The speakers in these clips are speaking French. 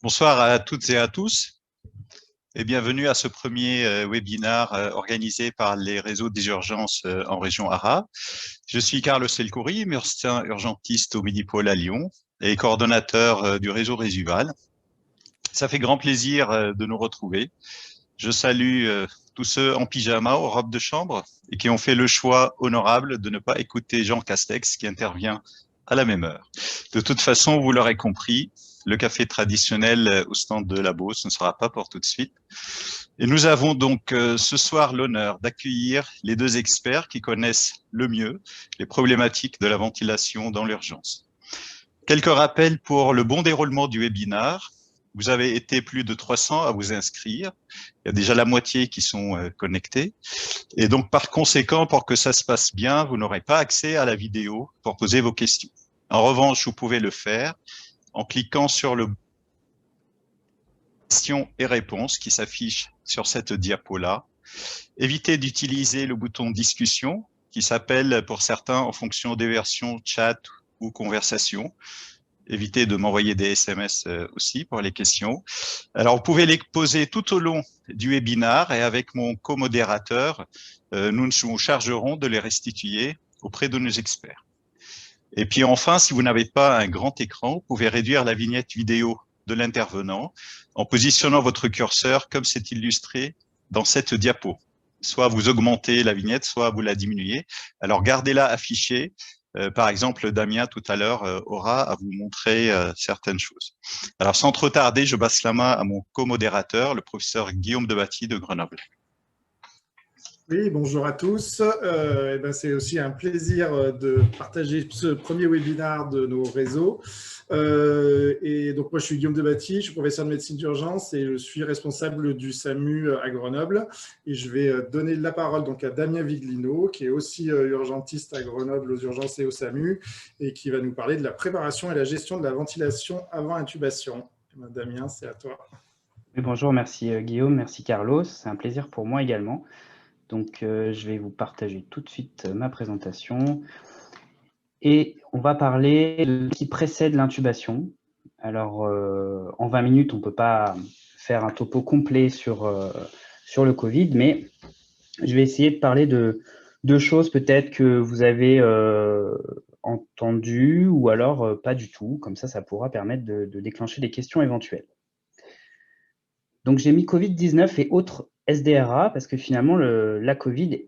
Bonsoir à toutes et à tous et bienvenue à ce premier webinaire organisé par les réseaux des urgences en région ARA. Je suis Carlos Elcouri, médecin urgentiste au Medipôle à Lyon et coordonnateur du réseau Résuval. Ça fait grand plaisir de nous retrouver. Je salue tous ceux en pyjama, aux robes de chambre et qui ont fait le choix honorable de ne pas écouter Jean Castex qui intervient à la même heure. De toute façon, vous l'aurez compris, le café traditionnel au stand de la Beauce ne sera pas pour tout de suite. Et nous avons donc ce soir l'honneur d'accueillir les deux experts qui connaissent le mieux les problématiques de la ventilation dans l'urgence. Quelques rappels pour le bon déroulement du webinaire. Vous avez été plus de 300 à vous inscrire. Il y a déjà la moitié qui sont connectés. Et donc, par conséquent, pour que ça se passe bien, vous n'aurez pas accès à la vidéo pour poser vos questions. En revanche, vous pouvez le faire en cliquant sur le questions et réponses qui s'affiche sur cette diapo-là. Évitez d'utiliser le bouton discussion qui s'appelle pour certains en fonction des versions chat ou conversation. Évitez de m'envoyer des SMS aussi pour les questions. Alors, vous pouvez les poser tout au long du webinaire et avec mon co-modérateur, nous nous chargerons de les restituer auprès de nos experts. Et puis enfin, si vous n'avez pas un grand écran, vous pouvez réduire la vignette vidéo de l'intervenant en positionnant votre curseur comme c'est illustré dans cette diapo. Soit vous augmentez la vignette, soit vous la diminuez. Alors gardez-la affichée. Par exemple, Damien tout à l'heure aura à vous montrer certaines choses. Alors sans trop tarder, je passe la main à mon co-modérateur, le professeur Guillaume Debatty de Grenoble. Oui, bonjour à tous. C'est aussi un plaisir de partager ce premier webinaire de nos réseaux. Et donc, moi, je suis Guillaume Debatty, je suis professeur de médecine d'urgence et je suis responsable du SAMU à Grenoble. Et je vais donner la parole donc à Damien Viglino, qui est aussi urgentiste à Grenoble aux urgences et au SAMU, et qui va nous parler de la préparation et la gestion de la ventilation avant intubation. Damien, c'est à toi. Oui, bonjour, merci Guillaume, merci Carlos. C'est un plaisir pour moi également. Donc, je vais vous partager tout de suite ma présentation. Et on va parler de ce qui précède l'intubation. Alors, en 20 minutes, on ne peut pas faire un topo complet sur le Covid, mais je vais essayer de parler de deux choses peut-être que vous avez entendues ou alors pas du tout. Comme ça pourra permettre de déclencher des questions éventuelles. Donc, j'ai mis Covid-19 et autres SDRA parce que finalement, la Covid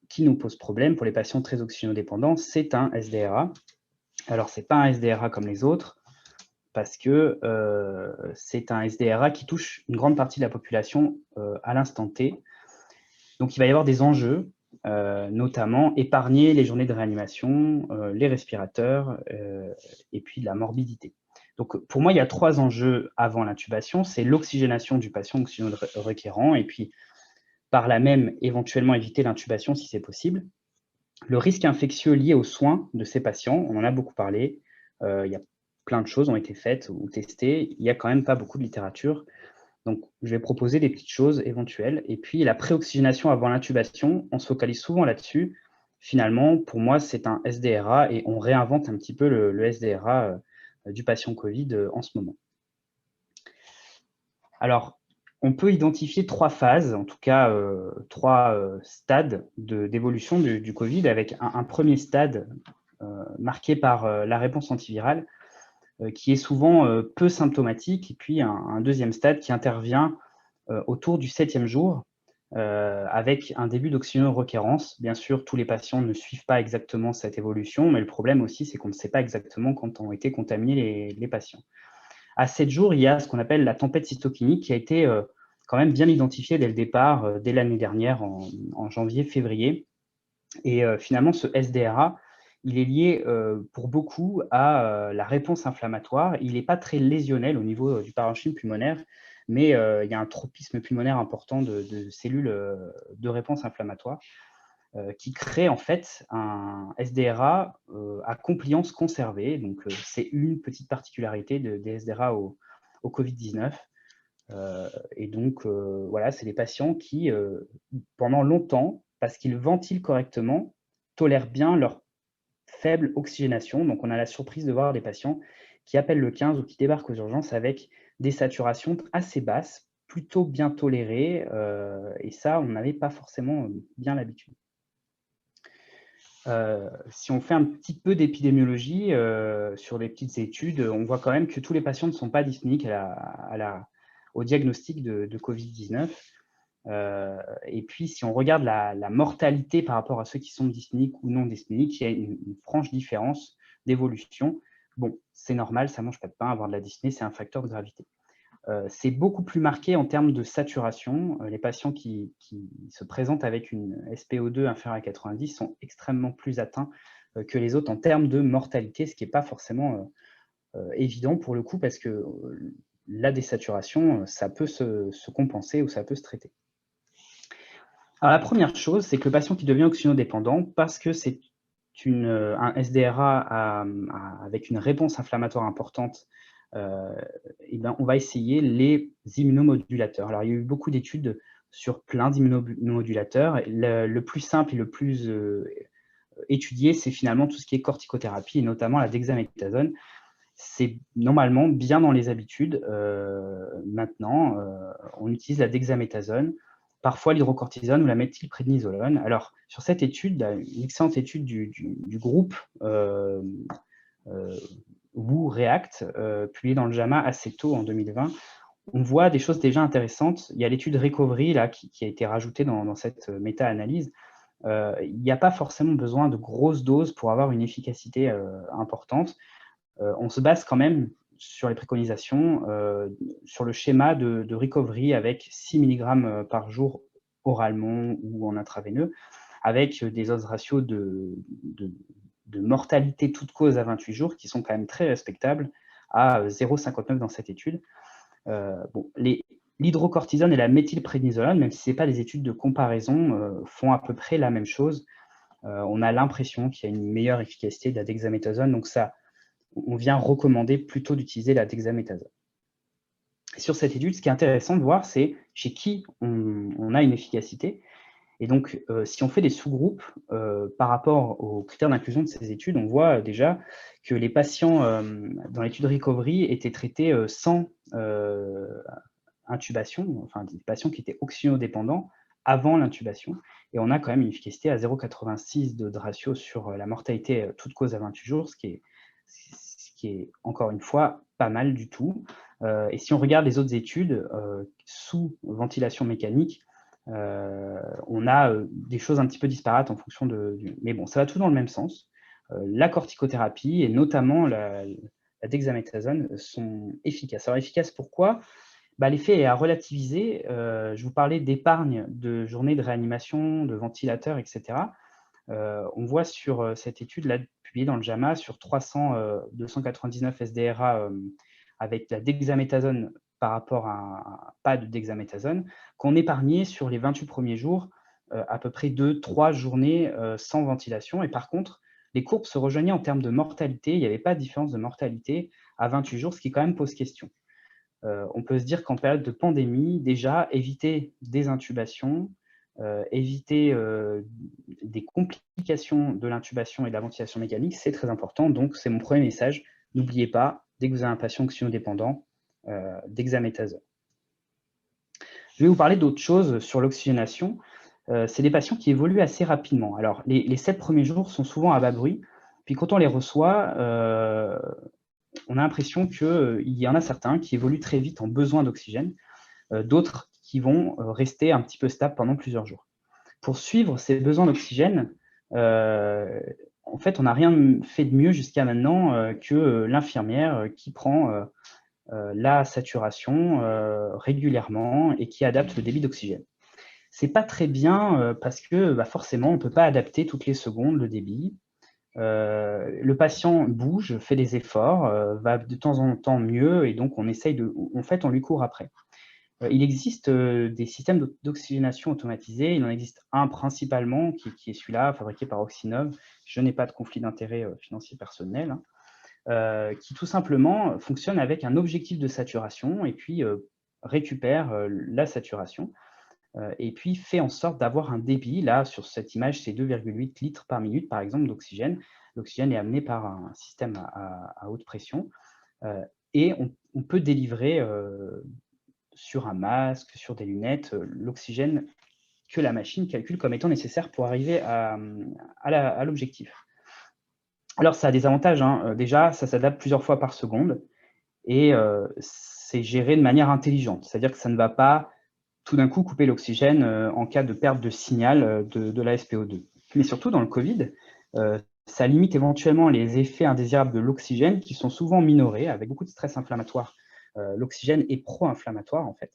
qui nous pose problème pour les patients très oxygénodépendants, c'est un SDRA. Alors, ce n'est pas un SDRA comme les autres parce que c'est un SDRA qui touche une grande partie de la population à l'instant T. Donc, il va y avoir des enjeux, notamment épargner les journées de réanimation, les respirateurs et puis de la morbidité. Donc, pour moi, il y a trois enjeux avant l'intubation. C'est l'oxygénation du patient oxygéno-requérant et puis, par là même, éventuellement éviter l'intubation si c'est possible. Le risque infectieux lié aux soins de ces patients, on en a beaucoup parlé. Il y a plein de choses ont été faites ou testées. Il n'y a quand même pas beaucoup de littérature. Donc, je vais proposer des petites choses éventuelles. Et puis, la préoxygénation avant l'intubation, on se focalise souvent là-dessus. Finalement, pour moi, c'est un SDRA et on réinvente un petit peu le SDRA du patient Covid en ce moment. Alors, on peut identifier trois phases, en tout cas trois stades d'évolution du Covid, avec un premier stade marqué par la réponse antivirale, qui est souvent peu symptomatique, et puis un deuxième stade qui intervient autour du 7e jour, avec un début d'oxygénorequérance. Bien sûr, tous les patients ne suivent pas exactement cette évolution, mais le problème aussi, c'est qu'on ne sait pas exactement quand ont été contaminés les patients. À 7 jours, il y a ce qu'on appelle la tempête cytokinique qui a été quand même bien identifiée dès le départ, dès l'année dernière, en janvier-février. Et finalement, ce SDRA, il est lié pour beaucoup à la réponse inflammatoire. Il n'est pas très lésionnel au niveau du parenchyme pulmonaire, mais il y a un tropisme pulmonaire important de cellules de réponse inflammatoire qui crée en fait un SDRA à compliance conservée. Donc, c'est une petite particularité des SDRA au Covid-19. Et donc, voilà, c'est des patients qui, pendant longtemps, parce qu'ils ventilent correctement, tolèrent bien leur faible oxygénation. Donc, on a la surprise de voir des patients qui appellent le 15 ou qui débarquent aux urgences avec des saturations assez basses, plutôt bien tolérées, et ça, on n'avait pas forcément bien l'habitude. Si on fait un petit peu d'épidémiologie sur des petites études, on voit quand même que tous les patients ne sont pas dyspnéiques au diagnostic de Covid-19. Et puis, si on regarde la mortalité par rapport à ceux qui sont dyspnéiques ou non dyspnéiques, il y a une franche différence d'évolution. Bon, c'est normal, ça ne mange pas de pain, avoir de la dyspnée, c'est un facteur de gravité. C'est beaucoup plus marqué en termes de saturation. Les patients qui se présentent avec une SpO2 inférieure à 90 sont extrêmement plus atteints que les autres en termes de mortalité, ce qui n'est pas forcément évident pour le coup, parce que la désaturation, ça peut se compenser ou ça peut se traiter. Alors, la première chose, c'est que le patient qui devient oxygénodépendant, parce que c'est un SDRA avec une réponse inflammatoire importante, et ben, on va essayer les immunomodulateurs. Alors, il y a eu beaucoup d'études sur plein d'immunomodulateurs. Le plus simple et le plus étudié, c'est finalement tout ce qui est corticothérapie, et notamment la dexaméthasone. C'est normalement bien dans les habitudes. Maintenant, on utilise la dexaméthasone, parfois l'hydrocortisone ou la méthylprédnisolone. Alors, sur cette étude, une excellente étude du groupe WHO-REACT, publiée dans le JAMA assez tôt en 2020, on voit des choses déjà intéressantes. Il y a l'étude Recovery là, qui a été rajoutée dans cette méta-analyse. Il n'y a pas forcément besoin de grosses doses pour avoir une efficacité importante. On se base quand même sur les préconisations, sur le schéma de recovery avec 6 mg par jour oralement ou en intraveineux, avec des odds ratios de mortalité toute cause à 28 jours qui sont quand même très respectables, à 0,59 dans cette étude. Bon, l'hydrocortisone et la méthylprédnisolone, même si ce n'est pas des études de comparaison, font à peu près la même chose. On a l'impression qu'il y a une meilleure efficacité de la dexaméthasone, donc ça, on vient recommander plutôt d'utiliser la dexaméthasone. Sur cette étude, ce qui est intéressant de voir, c'est chez qui on a une efficacité. Et donc, si on fait des sous-groupes par rapport aux critères d'inclusion de ces études, on voit déjà que les patients dans l'étude Recovery étaient traités sans intubation, enfin des patients qui étaient oxygénodépendants avant l'intubation. Et on a quand même une efficacité à 0,86 de ratio sur la mortalité toute cause à 28 jours, ce qui est encore une fois pas mal du tout. Et si on regarde les autres études sous ventilation mécanique, on a des choses un petit peu disparates en fonction mais bon, ça va tout dans le même sens. La corticothérapie et notamment la dexaméthasone sont efficaces. Alors efficaces pourquoi ? L'effet est à relativiser. Je vous parlais d'épargne de journées de réanimation, de ventilateurs, etc. On voit sur cette étude-là, publiée dans le JAMA, sur 299 SDRA avec la dexaméthasone par rapport à pas de dexaméthasone, qu'on épargnait sur les 28 premiers jours à peu près 2-3 journées sans ventilation. Et par contre, les courbes se rejoignaient en termes de mortalité. Il n'y avait pas de différence de mortalité à 28 jours, ce qui quand même pose question. On peut se dire qu'en période de pandémie, déjà, éviter des intubations, éviter des complications de l'intubation et de la ventilation mécanique, c'est très important. Donc, c'est mon premier message. N'oubliez pas, dès que vous avez un patient oxygénodépendant, dexaméthasone. Je vais vous parler d'autre chose sur l'oxygénation. C'est des patients qui évoluent assez rapidement. Alors, les 7 premiers jours sont souvent à bas bruit. Puis quand on les reçoit, on a l'impression qu'il y en a certains qui évoluent très vite en besoin d'oxygène, d'autres qui vont rester un petit peu stables pendant plusieurs jours. Pour suivre ces besoins d'oxygène, en fait, on n'a rien fait de mieux jusqu'à maintenant que l'infirmière qui prend la saturation régulièrement et qui adapte le débit d'oxygène. C'est pas très bien parce que forcément, on ne peut pas adapter toutes les secondes le débit. Le patient bouge, fait des efforts, va de temps en temps mieux et donc on essaye en fait, on lui court après. Il existe des systèmes d'oxygénation automatisés. Il en existe un principalement qui est celui-là, fabriqué par Oxynov. Je n'ai pas de conflit d'intérêt financier personnel, qui tout simplement fonctionne avec un objectif de saturation et puis récupère la saturation et puis fait en sorte d'avoir un débit. Là, sur cette image, c'est 2,8 litres par minute, par exemple, d'oxygène. L'oxygène est amené par un système à haute pression. et on peut délivrer sur un masque, sur des lunettes, l'oxygène que la machine calcule comme étant nécessaire pour arriver à l'objectif. Alors, ça a des avantages, hein. Déjà, ça s'adapte plusieurs fois par seconde et c'est géré de manière intelligente. C'est-à-dire que ça ne va pas tout d'un coup couper l'oxygène en cas de perte de signal de la SPO2. Mais surtout, dans le Covid, ça limite éventuellement les effets indésirables de l'oxygène qui sont souvent minorés avec beaucoup de stress inflammatoire. L'oxygène est pro-inflammatoire, en fait.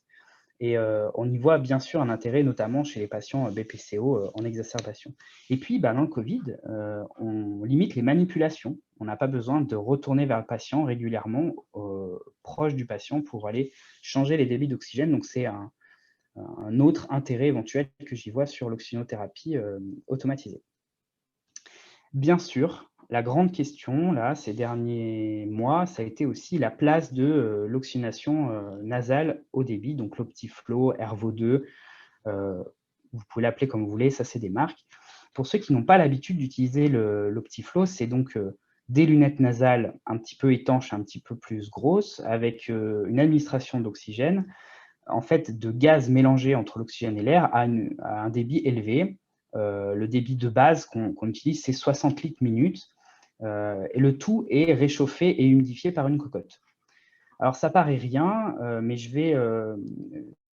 Et on y voit bien sûr un intérêt, notamment chez les patients BPCO en exacerbation. Et puis, dans le Covid, on limite les manipulations. On n'a pas besoin de retourner vers le patient régulièrement, proche du patient, pour aller changer les débits d'oxygène. Donc, c'est un autre intérêt éventuel que j'y vois sur l'oxygénothérapie automatisée. Bien sûr, la grande question, là, ces derniers mois, ça a été aussi la place de l'oxygénation nasale haut débit, donc l'Optiflow, Ervo2, vous pouvez l'appeler comme vous voulez, ça c'est des marques. Pour ceux qui n'ont pas l'habitude d'utiliser l'Optiflow, c'est donc des lunettes nasales un petit peu étanches, un petit peu plus grosses, avec une administration d'oxygène, en fait de gaz mélangé entre l'oxygène et l'air à un débit élevé. Le débit de base qu'on utilise, c'est 60 litres minute, et le tout est réchauffé et humidifié par une cocotte. Alors, ça paraît rien, mais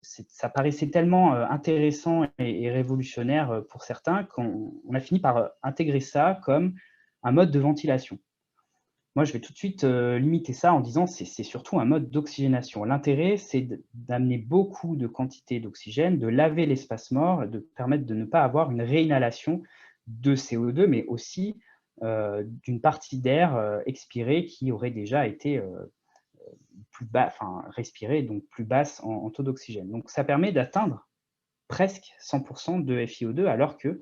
ça paraissait tellement intéressant et révolutionnaire pour certains qu'on a fini par intégrer ça comme un mode de ventilation. Moi, je vais tout de suite limiter ça en disant que c'est surtout un mode d'oxygénation. L'intérêt, c'est d'amener beaucoup de quantité d'oxygène, de laver l'espace mort, de permettre de ne pas avoir une réinhalation de CO2, mais aussi d'une partie d'air expiré qui aurait déjà été plus bas, enfin respirée, donc plus basse en taux d'oxygène. Donc ça permet d'atteindre presque 100% de FiO2, alors que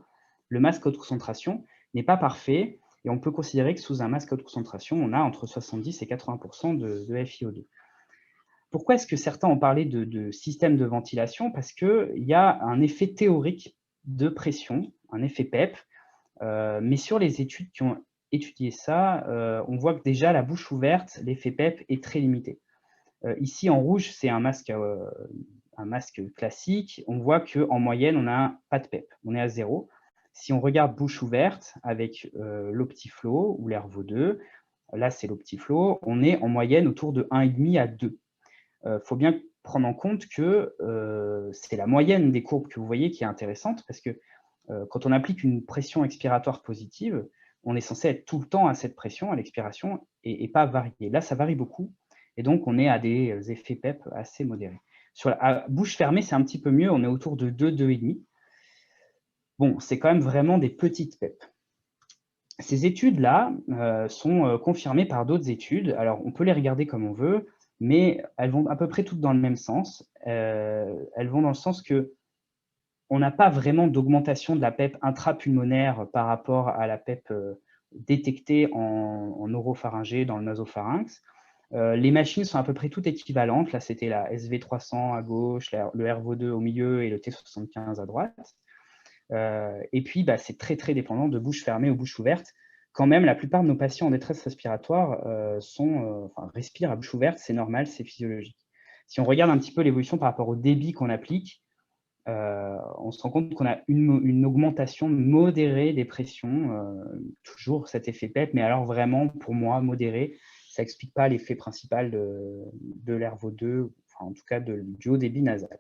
le masque haute concentration n'est pas parfait, et on peut considérer que sous un masque haute concentration, on a entre 70 et 80% de FiO2. Pourquoi est-ce que certains ont parlé de système de ventilation? Parce qu'il y a un effet théorique de pression, un effet PEP, mais sur les études qui ont étudié ça, on voit que déjà la bouche ouverte, l'effet PEP est très limité. Ici, en rouge, c'est un masque classique. On voit qu'en moyenne, on n'a pas de PEP, on est à 0. Si on regarde bouche ouverte avec l'Optiflow ou l'Ervo2, là, c'est l'Optiflow, on est en moyenne autour de 1,5 à 2. Il faut bien prendre en compte que c'est la moyenne des courbes que vous voyez qui est intéressante, parce que quand on applique une pression expiratoire positive, on est censé être tout le temps à cette pression, à l'expiration, et pas varier. Là, ça varie beaucoup, et donc on est à des effets PEP assez modérés. Sur la bouche fermée, c'est un petit peu mieux, on est autour de 2, 2,5. Bon, c'est quand même vraiment des petites PEP. Ces études-là sont confirmées par d'autres études. Alors, on peut les regarder comme on veut, mais elles vont à peu près toutes dans le même sens. Elles vont dans le sens que on n'a pas vraiment d'augmentation de la PEP intrapulmonaire par rapport à la PEP détectée en oropharyngée, dans le nasopharynx. Les machines sont à peu près toutes équivalentes. Là, c'était la SV300 à gauche, le Ervo2 au milieu et le T75 à droite. Et puis, c'est très, très dépendant de bouche fermée ou bouche ouverte. Quand même, la plupart de nos patients en détresse respiratoire respirent à bouche ouverte, c'est normal, c'est physiologique. Si on regarde un petit peu l'évolution par rapport au débit qu'on applique, on se rend compte qu'on a une augmentation modérée des pressions, toujours cet effet PEP, mais alors vraiment, pour moi, modéré. Ça n'explique pas l'effet principal de l'Ervo2, en tout cas du haut débit nasal.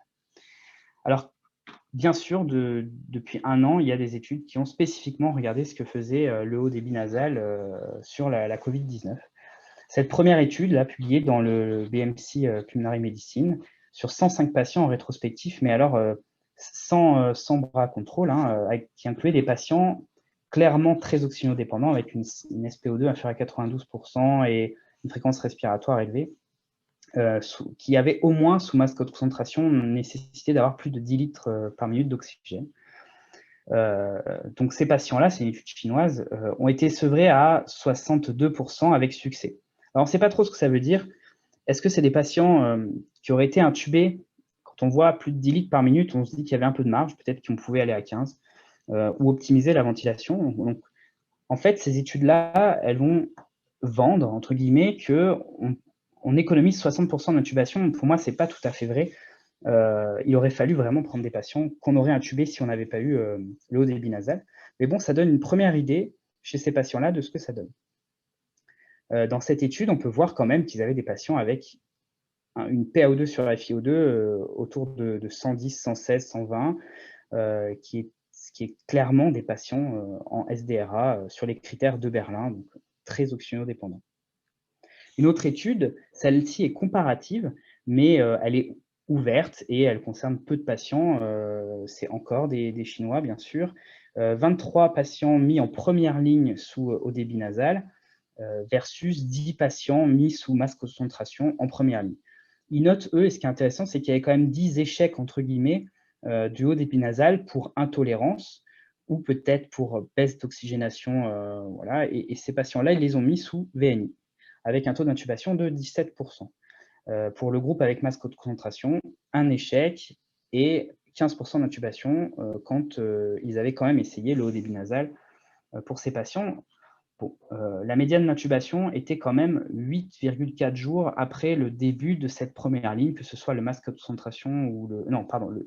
Alors, bien sûr, depuis 1 an, il y a des études qui ont spécifiquement regardé ce que faisait le haut débit nasal sur la Covid-19. Cette première étude, là, publiée dans le BMC Pulmonary Medicine, sur 105 patients en rétrospectif, mais alors sans bras contrôle, qui incluait des patients clairement très oxygénodépendants, avec une SPO2 inférieure à 92% et une fréquence respiratoire élevée, qui avait au moins, sous masque haute concentration, nécessité d'avoir plus de 10 litres par minute d'oxygène. Donc ces patients-là, c'est une étude chinoise, ont été sevrés à 62% avec succès. Alors on ne sait pas trop ce que ça veut dire. Est-ce que c'est des patients qui auraient été intubés? Quand on voit plus de 10 litres par minute, on se dit qu'il y avait un peu de marge, peut-être qu'on pouvait aller à 15, ou optimiser la ventilation. Donc, en fait, ces études-là, elles vont vendre, entre guillemets, que on économise 60% d'intubation. Pour moi, ce n'est pas tout à fait vrai. Il aurait fallu vraiment prendre des patients qu'on aurait intubés si on n'avait pas eu le haut débit nasal. Mais bon, ça donne une première idée chez ces patients-là de ce que ça donne. Dans cette étude, on peut voir quand même qu'ils avaient des patients avec une PaO2 sur FiO2 autour de 110, 116, 120, ce qui est clairement des patients en SDRA sur les critères de Berlin, donc très oxygénodépendants. Une autre étude, celle-ci est comparative, mais elle est ouverte et elle concerne peu de patients. C'est encore des Chinois, bien sûr. 23 patients mis en première ligne sous haut débit nasal versus 10 patients mis sous masque concentration en première ligne. Ils notent, eux, et ce qui est intéressant, c'est qu'il y avait quand même 10 échecs, entre guillemets, du haut débit nasal pour intolérance ou peut-être pour baisse d'oxygénation. Voilà. Et ces patients-là, ils les ont mis sous VNI, avec un taux d'intubation de 17%. Pour le groupe avec masque de concentration, un échec et 15% d'intubation quand ils avaient quand même essayé le haut débit nasal pour ces patients. Bon, la médiane d'intubation était quand même 8,4 jours après le début de cette première ligne, que ce soit le masque de concentration ou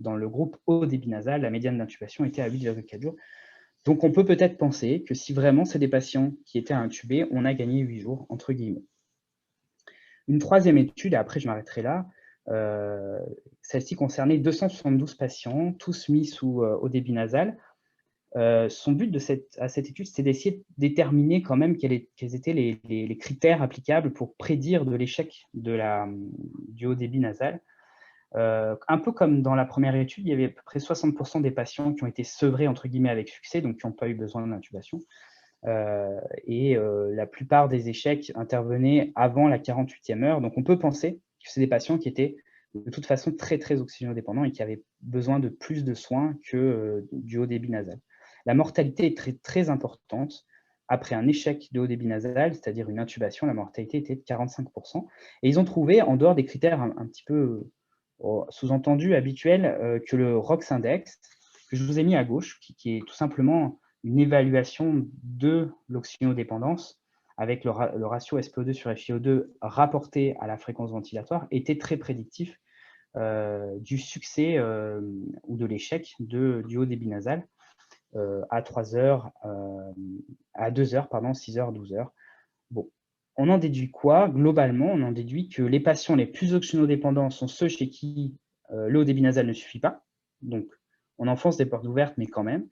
dans le groupe haut débit nasal, la médiane d'intubation était à 8,4 jours. Donc, on peut peut-être penser que si vraiment c'est des patients qui étaient intubés, on a gagné 8 jours, entre guillemets. Une troisième étude, et après je m'arrêterai là, celle-ci concernait 272 patients, tous mis sous haut débit nasal. Son but à cette étude, c'était d'essayer de déterminer quand même quels étaient les critères applicables pour prédire de l'échec du haut débit nasal. Un peu comme dans la première étude, il y avait à peu près 60% des patients qui ont été sevrés entre guillemets avec succès, donc qui n'ont pas eu besoin d'intubation. La plupart des échecs intervenaient avant la 48e heure. Donc, on peut penser que c'est des patients qui étaient de toute façon très, très oxygénodépendants et qui avaient besoin de plus de soins que du haut débit nasal. La mortalité est très, très importante. Après un échec de haut débit nasal, c'est-à-dire une intubation, la mortalité était de 45%. Et ils ont trouvé, en dehors des critères un petit peu sous-entendus habituels, que le ROX index, que je vous ai mis à gauche, qui est tout simplement une évaluation de l'oxygénodépendance avec le ratio SPO2 sur FiO2 rapporté à la fréquence ventilatoire était très prédictif du succès ou de l'échec du haut débit nasal à 3 heures, à 2 heures, 6 heures, 12 heures. Bon. On en déduit quoi? Globalement, on en déduit que les patients les plus oxygénodépendants sont ceux chez qui le haut débit nasal ne suffit pas. Donc, on enfonce des portes ouvertes, mais quand même.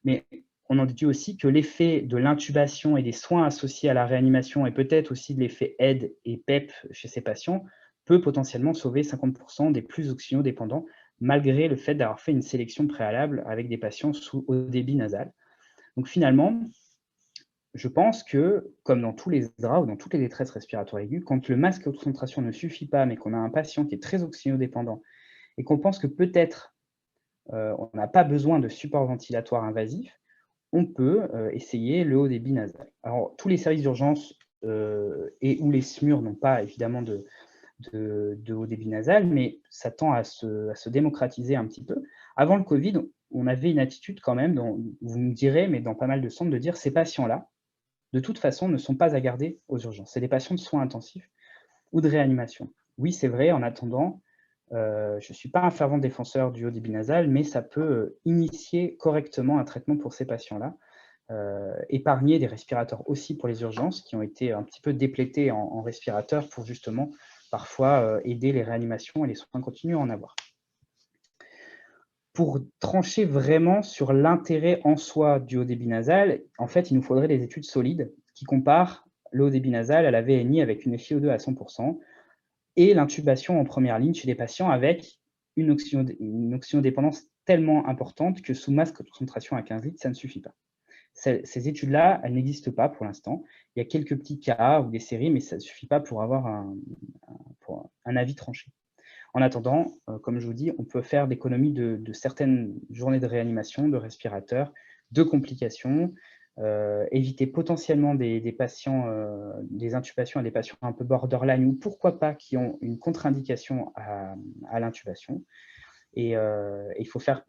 Mais on en déduit aussi que l'effet de l'intubation et des soins associés à la réanimation et peut-être aussi de l'effet aide et PEP chez ces patients peut potentiellement sauver 50% des plus oxygénodépendants, malgré le fait d'avoir fait une sélection préalable avec des patients sous haut débit nasal. Donc finalement, je pense que, comme dans tous les DRA ou dans toutes les détresses respiratoires aiguës, quand le masque de concentration ne suffit pas, mais qu'on a un patient qui est très oxygénodépendant et qu'on pense que peut-être on n'a pas besoin de support ventilatoire invasif, on peut essayer le haut débit nasal. Alors, tous les services d'urgence et où les SMUR n'ont pas évidemment de haut débit nasal, mais ça tend à se démocratiser un petit peu. Avant le Covid, on avait une attitude quand même, vous me direz, mais dans pas mal de centres, de dire ces patients-là, de toute façon, ne sont pas à garder aux urgences. C'est des patients de soins intensifs ou de réanimation. Oui, c'est vrai, en attendant, je ne suis pas un fervent défenseur du haut débit nasal, mais ça peut initier correctement un traitement pour ces patients-là, épargner des respirateurs aussi pour les urgences qui ont été un petit peu déplétés en respirateurs pour justement parfois aider les réanimations et les soins continus à en avoir. Pour trancher vraiment sur l'intérêt en soi du haut débit nasal, en fait, il nous faudrait des études solides qui comparent le haut débit nasal à la VNI avec une FiO2 à 100%, et l'intubation en première ligne chez des patients avec une oxygénodépendance tellement importante que sous masque de concentration à 15 litres, ça ne suffit pas. Ces études-là, elles n'existent pas pour l'instant. Il y a quelques petits cas ou des séries, mais ça ne suffit pas pour avoir un avis tranché. En attendant, comme je vous dis, on peut faire d'économie de certaines journées de réanimation, de respirateurs, de complications, éviter potentiellement des patients, des intubations à des patients un peu borderline ou pourquoi pas qui ont une contre-indication à l'intubation. Et il faut faire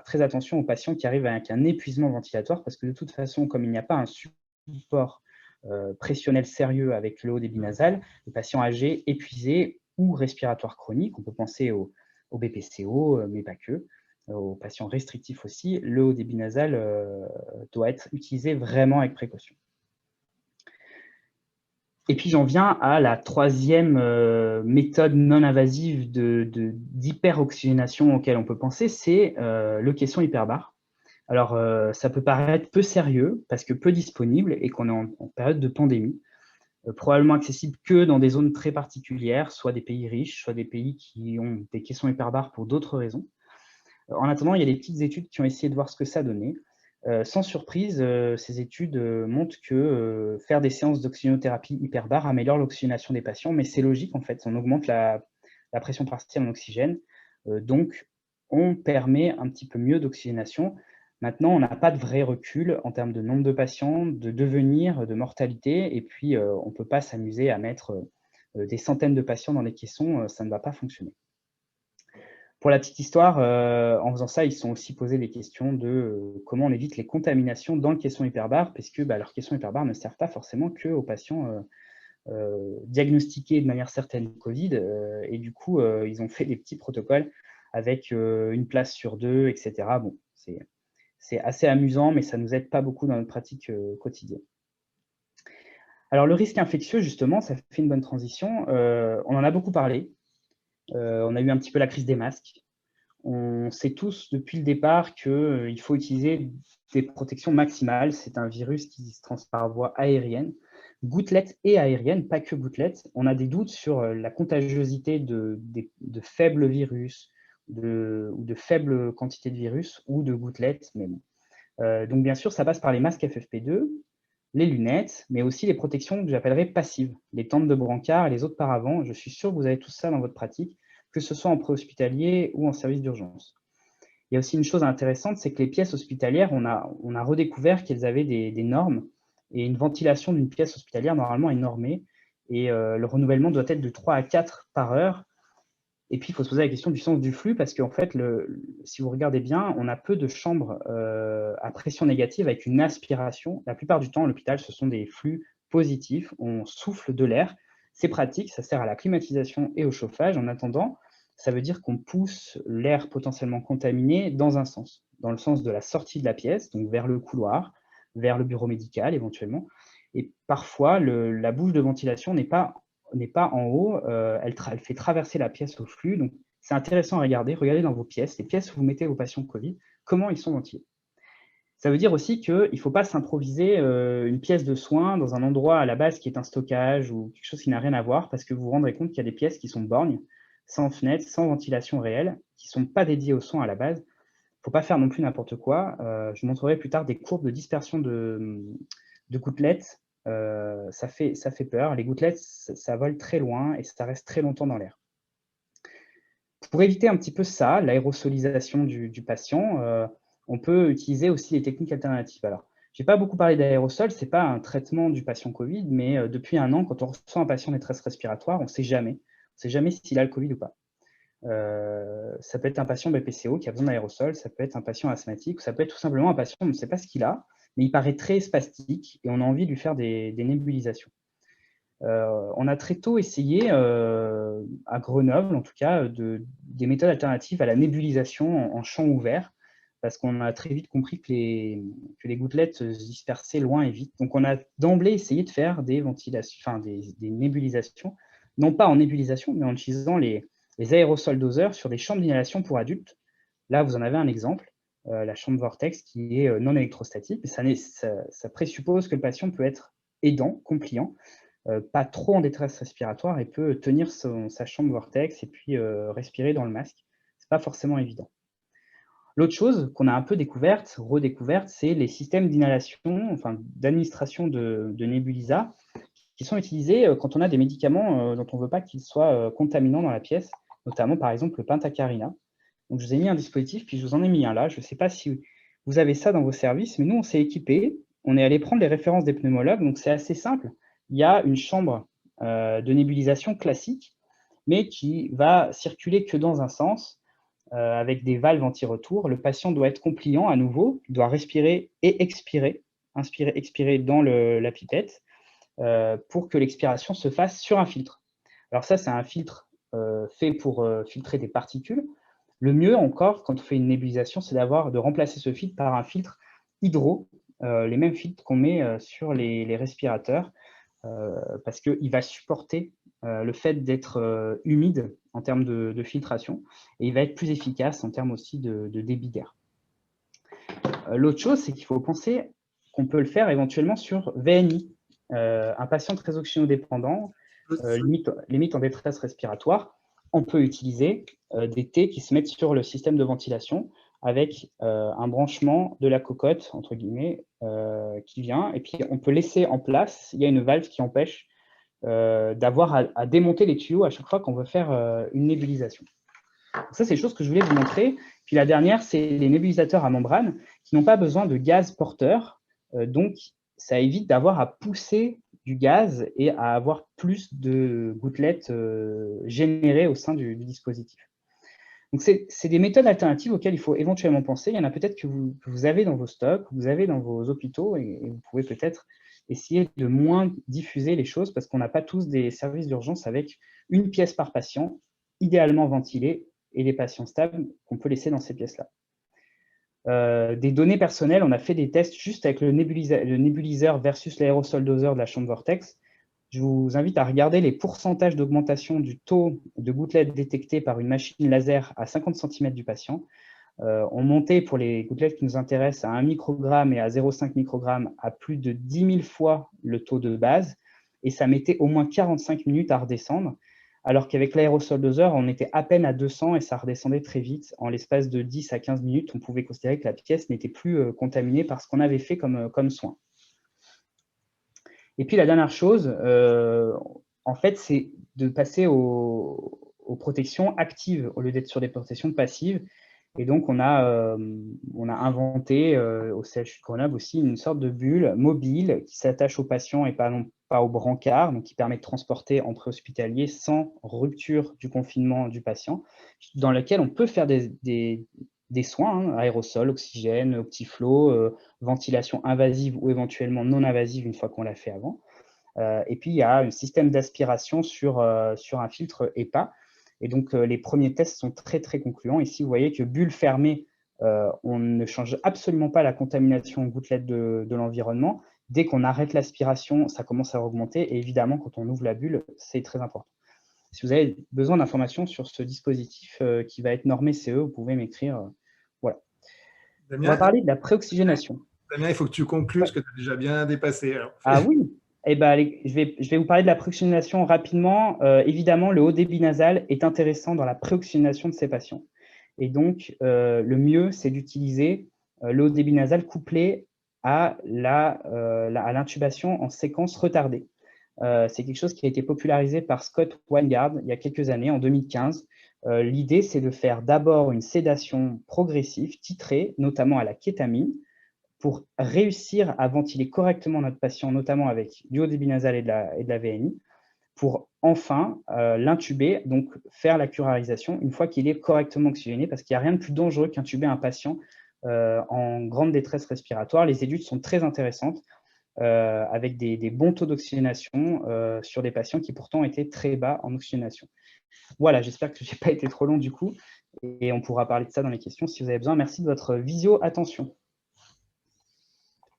très attention aux patients qui arrivent avec un épuisement ventilatoire parce que de toute façon, comme il n'y a pas un support pressionnel sérieux avec le haut débit nasal, les patients âgés, épuisés ou respiratoires chroniques. On peut penser au BPCO, mais pas que, aux patients restrictifs aussi. Le haut débit nasal doit être utilisé vraiment avec précaution. Et puis, j'en viens à la troisième méthode non invasive d'hyperoxygénation auquel on peut penser, c'est le caisson hyperbare. Alors, ça peut paraître peu sérieux parce que peu disponible et qu'on est en période de pandémie, probablement accessible que dans des zones très particulières, soit des pays riches, soit des pays qui ont des caissons hyperbares pour d'autres raisons. En attendant, il y a des petites études qui ont essayé de voir ce que ça donnait. Sans surprise, ces études montrent que faire des séances d'oxygénothérapie hyperbare améliore l'oxygénation des patients, mais c'est logique en fait, on augmente la pression partielle en oxygène, donc on permet un petit peu mieux d'oxygénation. Maintenant, on n'a pas de vrai recul en termes de nombre de patients, de devenir, de mortalité, et puis on ne peut pas s'amuser à mettre des centaines de patients dans les caissons, ça ne va pas fonctionner. Pour la petite histoire, en faisant ça, ils se sont aussi posé des questions de comment on évite les contaminations dans le caisson hyperbare, parce que leurs caissons hyperbares ne servent pas forcément qu'aux patients diagnostiqués de manière certaine Covid, et du coup, ils ont fait des petits protocoles avec une place sur deux, etc. Bon, c'est assez amusant, mais ça ne nous aide pas beaucoup dans notre pratique quotidienne. Alors, le risque infectieux, justement, ça fait une bonne transition. On en a beaucoup parlé. On a eu un petit peu la crise des masques. On sait tous depuis le départ qu'il faut utiliser des protections maximales. C'est un virus qui se transmet par voie aérienne, gouttelette et aérienne, pas que gouttelette. On a des doutes sur la contagiosité de faibles virus, ou de faibles quantités de virus ou de gouttelettes. Mais bon. Donc bien sûr, ça passe par les masques FFP2, les lunettes, mais aussi les protections que j'appellerais passives, les tentes de brancard et les autres paravents. Je suis sûr que vous avez tout ça dans votre pratique, que ce soit en préhospitalier ou en service d'urgence. Il y a aussi une chose intéressante, c'est que les pièces hospitalières, on a redécouvert qu'elles avaient des normes, et une ventilation d'une pièce hospitalière, normalement, est normée, et le renouvellement doit être de 3 à 4 par heure. Et puis, il faut se poser la question du sens du flux, parce qu'en fait, si vous regardez bien, on a peu de chambres à pression négative avec une aspiration. La plupart du temps, à l'hôpital, ce sont des flux positifs. On souffle de l'air. C'est pratique, ça sert à la climatisation et au chauffage. En attendant, ça veut dire qu'on pousse l'air potentiellement contaminé dans un sens, dans le sens de la sortie de la pièce, donc vers le couloir, vers le bureau médical éventuellement. Et parfois, la bouche de ventilation n'est pas en haut, elle fait traverser la pièce au flux. Donc, c'est intéressant à regarder. Regardez dans vos pièces, les pièces où vous mettez vos patients Covid, comment ils sont ventilés. Ça veut dire aussi qu'il ne faut pas s'improviser une pièce de soins dans un endroit à la base qui est un stockage ou quelque chose qui n'a rien à voir, parce que vous vous rendrez compte qu'il y a des pièces qui sont borgnes, sans fenêtre, sans ventilation réelle, qui ne sont pas dédiées aux soins à la base. Il ne faut pas faire non plus n'importe quoi. Je montrerai plus tard des courbes de dispersion de gouttelettes. Ça fait peur. Les gouttelettes, ça vole très loin et ça reste très longtemps dans l'air. Pour éviter un petit peu ça, l'aérosolisation du patient, on peut utiliser aussi les techniques alternatives. Alors, je n'ai pas beaucoup parlé d'aérosol, ce n'est pas un traitement du patient Covid, mais depuis un an, quand on reçoit un patient en détresse respiratoire, on ne sait jamais. On ne sait jamais s'il a le Covid ou pas. Ça peut être un patient BPCO qui a besoin d'aérosol, ça peut être un patient asthmatique, ou ça peut être tout simplement un patient, on ne sait pas ce qu'il a, mais il paraît très spastique et on a envie de lui faire des nébulisations. On a très tôt essayé, à Grenoble en tout cas, des méthodes alternatives à la nébulisation en champ ouvert, parce qu'on a très vite compris que les gouttelettes se dispersaient loin et vite. Donc on a d'emblée essayé de faire des nébulisations, non pas en nébulisation, mais en utilisant les aérosols doseurs sur des chambres d'inhalation pour adultes. Là, vous en avez un exemple, la chambre Vortex qui est non électrostatique. Ça présuppose que le patient peut être aidant, compliant, pas trop en détresse respiratoire et peut tenir sa chambre Vortex et puis respirer dans le masque. Ce n'est pas forcément évident. L'autre chose qu'on a un peu redécouverte, c'est les systèmes d'inhalation, enfin d'administration de Nebuliza, qui sont utilisés quand on a des médicaments dont on ne veut pas qu'ils soient contaminants dans la pièce, notamment par exemple le pentacarina. Donc je vous ai mis un dispositif, puis je vous en ai mis un là. Je ne sais pas si vous avez ça dans vos services, mais nous on s'est équipés, on est allé prendre les références des pneumologues, donc c'est assez simple. Il y a une chambre de nébulisation classique, mais qui va circuler que dans un sens, avec des valves anti-retour. Le patient doit être compliant à nouveau, il doit respirer et expirer, inspirer, expirer dans la pipette. pour que l'expiration se fasse sur un filtre. Alors ça, c'est un filtre fait pour filtrer des particules. Le mieux encore, quand on fait une nébulisation, c'est de remplacer ce filtre par un filtre hydro, les mêmes filtres qu'on met sur les respirateurs, parce qu'il va supporter le fait d'être humide en termes de filtration, et il va être plus efficace en termes aussi de débit d'air. L'autre chose, c'est qu'il faut penser qu'on peut le faire éventuellement sur VNI, un patient très oxygénodépendant, limite en détresse respiratoire. On peut utiliser des T qui se mettent sur le système de ventilation avec un branchement de la cocotte, entre guillemets, qui vient. Et puis, on peut laisser en place, il y a une valve qui empêche d'avoir à démonter les tuyaux à chaque fois qu'on veut faire une nébulisation. Donc ça, c'est des choses que je voulais vous montrer. Puis la dernière, c'est les nébulisateurs à membrane qui n'ont pas besoin de gaz porteur. Donc, ça évite d'avoir à pousser du gaz et à avoir plus de gouttelettes générées au sein du dispositif. Donc, c'est des méthodes alternatives auxquelles il faut éventuellement penser. Il y en a peut-être que vous avez dans vos stocks, que vous avez dans vos hôpitaux, et vous pouvez peut-être essayer de moins diffuser les choses parce qu'on n'a pas tous des services d'urgence avec une pièce par patient, idéalement ventilée, et des patients stables qu'on peut laisser dans ces pièces-là. Des données personnelles, on a fait des tests juste avec le nébuliseur versus l'aérosol doseur de la chambre Vortex. Je vous invite à regarder les pourcentages d'augmentation du taux de gouttelettes détectées par une machine laser à 50 cm du patient. On montait pour les gouttelettes qui nous intéressent à 1 microgramme et à 0,5 microgramme à plus de 10 000 fois le taux de base, et ça mettait au moins 45 minutes à redescendre, alors qu'avec l'aérosol doseur, on était à peine à 200 et ça redescendait très vite. En l'espace de 10 à 15 minutes, on pouvait considérer que la pièce n'était plus contaminée par ce qu'on avait fait comme soin. Et puis la dernière chose, en fait, c'est de passer aux protections actives au lieu d'être sur des protections passives. Et donc, on a inventé au CHU de Grenoble aussi une sorte de bulle mobile qui s'attache aux patients et pas au brancard, donc qui permet de transporter en préhospitalier sans rupture du confinement du patient, dans lequel on peut faire des soins, aérosols, oxygène, optiflow, ventilation invasive ou éventuellement non invasive une fois qu'on l'a fait avant. Et puis, il y a un système d'aspiration sur un filtre HEPA. Et donc, les premiers tests sont très, très concluants. Ici, vous voyez que bulle fermée, on ne change absolument pas la contamination gouttelette de l'environnement. Dès qu'on arrête l'aspiration, ça commence à augmenter. Et évidemment, quand on ouvre la bulle, c'est très important. Si vous avez besoin d'informations sur ce dispositif qui va être normé CE, vous pouvez m'écrire. Voilà. Damien, on va parler de la préoxygénation. Damien, il faut que tu conclues ce que tu as déjà bien dépassé. Alors. Ah oui. Eh ben, allez, je vais vous parler de la préoxygénation rapidement. Évidemment, le haut débit nasal est intéressant dans la préoxygénation de ces patients. Et donc, le mieux, c'est d'utiliser le haut débit nasal couplé à l'intubation en séquence retardée. C'est quelque chose qui a été popularisé par Scott Weingard il y a quelques années, en 2015. L'idée, c'est de faire d'abord une sédation progressive, titrée, notamment à la kétamine, pour réussir à ventiler correctement notre patient, notamment avec du haut débit nasal et de la VNI, pour enfin l'intuber, donc faire la curarisation une fois qu'il est correctement oxygéné, parce qu'il n'y a rien de plus dangereux qu'intuber un patient en grande détresse respiratoire. Les études sont très intéressantes, avec des bons taux d'oxygénation sur des patients qui pourtant étaient très bas en oxygénation. Voilà, j'espère que je n'ai pas été trop long du coup, et on pourra parler de ça dans les questions si vous avez besoin. Merci de votre visio-attention.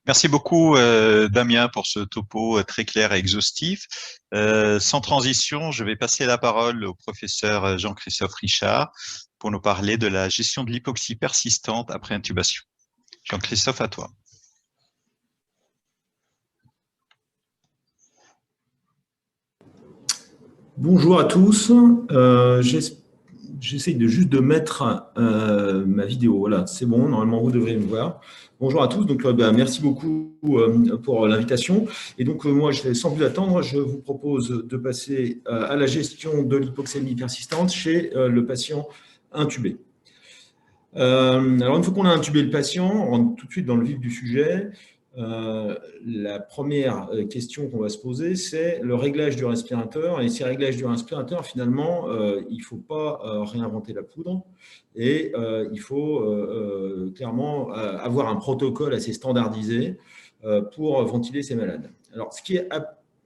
Merci beaucoup, Damien, pour ce topo très clair et exhaustif. Sans transition, je vais passer la parole au professeur Jean-Christophe Richard pour nous parler de la gestion de l'hypoxie persistante après intubation. Jean-Christophe, à toi. Bonjour à tous. J'essaye juste de mettre ma vidéo. Voilà, c'est bon, normalement vous devriez me voir. Bonjour à tous, donc merci beaucoup pour l'invitation. Et donc moi, sans plus attendre, je vous propose de passer à la gestion de l'hypoxémie persistante chez le patient intubé. Alors une fois qu'on a intubé le patient, on rentre tout de suite dans le vif du sujet. La première question qu'on va se poser, c'est le réglage du respirateur. Et ces réglages du respirateur, finalement, il ne faut pas réinventer la poudre et il faut clairement avoir un protocole assez standardisé pour ventiler ces malades. Alors, ce qui est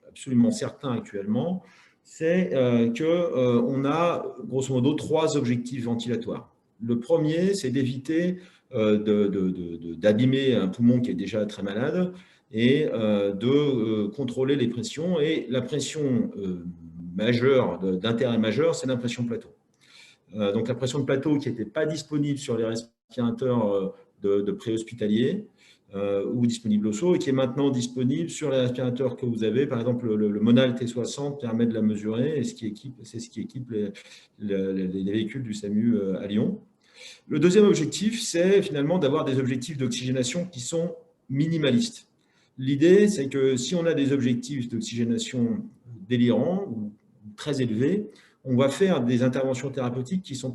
absolument certain actuellement, c'est qu'on a grosso modo 3 objectifs ventilatoires. Le premier, c'est d'éviter d'abîmer un poumon qui est déjà très malade et de contrôler les pressions. Et la pression majeure, d'intérêt majeur, c'est la pression plateau. Donc la pression de plateau qui n'était pas disponible sur les respirateurs de préhospitaliers ou disponible au SO et qui est maintenant disponible sur les respirateurs que vous avez. Par exemple, le Monal T60 permet de la mesurer et c'est ce qui équipe les véhicules du SAMU à Lyon. Le deuxième objectif, c'est finalement d'avoir des objectifs d'oxygénation qui sont minimalistes. L'idée, c'est que si on a des objectifs d'oxygénation délirants ou très élevés, on va faire des interventions thérapeutiques qui sont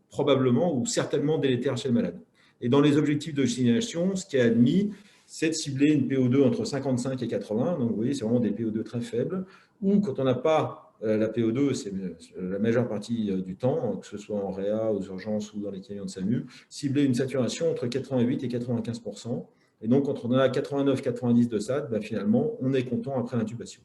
probablement ou certainement délétères chez le malade. Et dans les objectifs d'oxygénation, ce qui est admis, c'est de cibler une PO2 entre 55 et 80. Donc, vous voyez, c'est vraiment des PO2 très faibles. Ou quand on n'a pas la PO2, c'est la majeure partie du temps, que ce soit en réa, aux urgences ou dans les camions de SAMU, cibler une saturation entre 88 et 95%. Et donc, quand on a 89-90 de SAT, ben, finalement, on est content après l'intubation.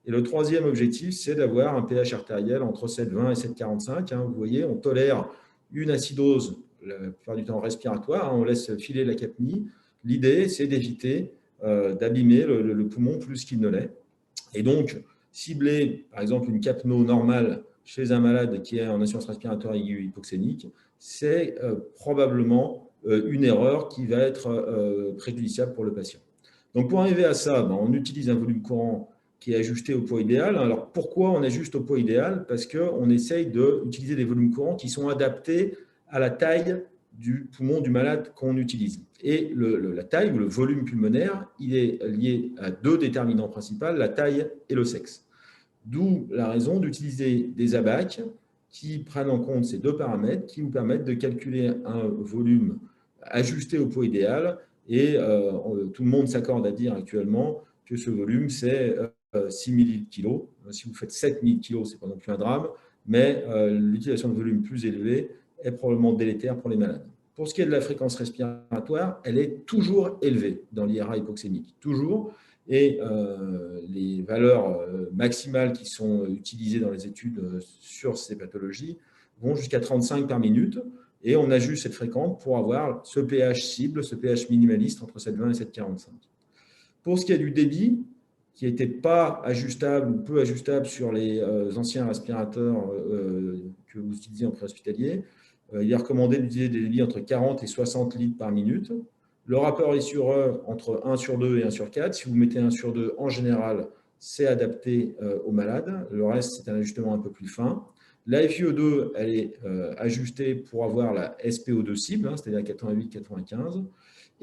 Et le troisième objectif, c'est d'avoir un pH artériel entre 7,20 et 7,45. Vous voyez, on tolère une acidose, la plupart du temps respiratoire, on laisse filer la capnie. L'idée, c'est d'éviter d'abîmer le poumon plus qu'il ne l'est. Et donc, cibler, par exemple, une capno normale chez un malade qui est en insuffisance respiratoire aiguë hypoxénique, c'est probablement une erreur qui va être préjudiciable pour le patient. Donc, pour arriver à ça, ben, on utilise un volume courant qui est ajusté au poids idéal. Alors, pourquoi on ajuste au poids idéal? Parce qu'on essaye d'utiliser des volumes courants qui sont adaptés à la taille du poumon du malade qu'on utilise. Et la taille ou le volume pulmonaire, il est lié à 2 déterminants principaux, la taille et le sexe. D'où la raison d'utiliser des ABAC qui prennent en compte ces 2 paramètres, qui vous permettent de calculer un volume ajusté au poids idéal. Et tout le monde s'accorde à dire actuellement que ce volume, c'est 6 millilitres-kg. Si vous faites 7 millilitres-kg, ce n'est pas non plus un drame, mais l'utilisation de volumes plus élevés est probablement délétère pour les malades. Pour ce qui est de la fréquence respiratoire, elle est toujours élevée dans l'IRA hypoxémique, toujours. Et les valeurs maximales qui sont utilisées dans les études sur ces pathologies vont jusqu'à 35 par minute. Et on ajuste cette fréquence pour avoir ce pH cible, ce pH minimaliste entre 7,20 et 7,45. Pour ce qui est du débit, qui n'était pas ajustable ou peu ajustable sur les anciens respirateurs que vous utilisez en préhospitalier, il est recommandé d'utiliser des débits entre 40 et 60 litres par minute. Le rapport ISURE entre 1 sur 2 et 1 sur 4. Si vous mettez 1 sur 2, en général, c'est adapté aux malades. Le reste, c'est un ajustement un peu plus fin. La FiO2, elle est ajustée pour avoir la SPO2 cible, c'est-à-dire 88-95.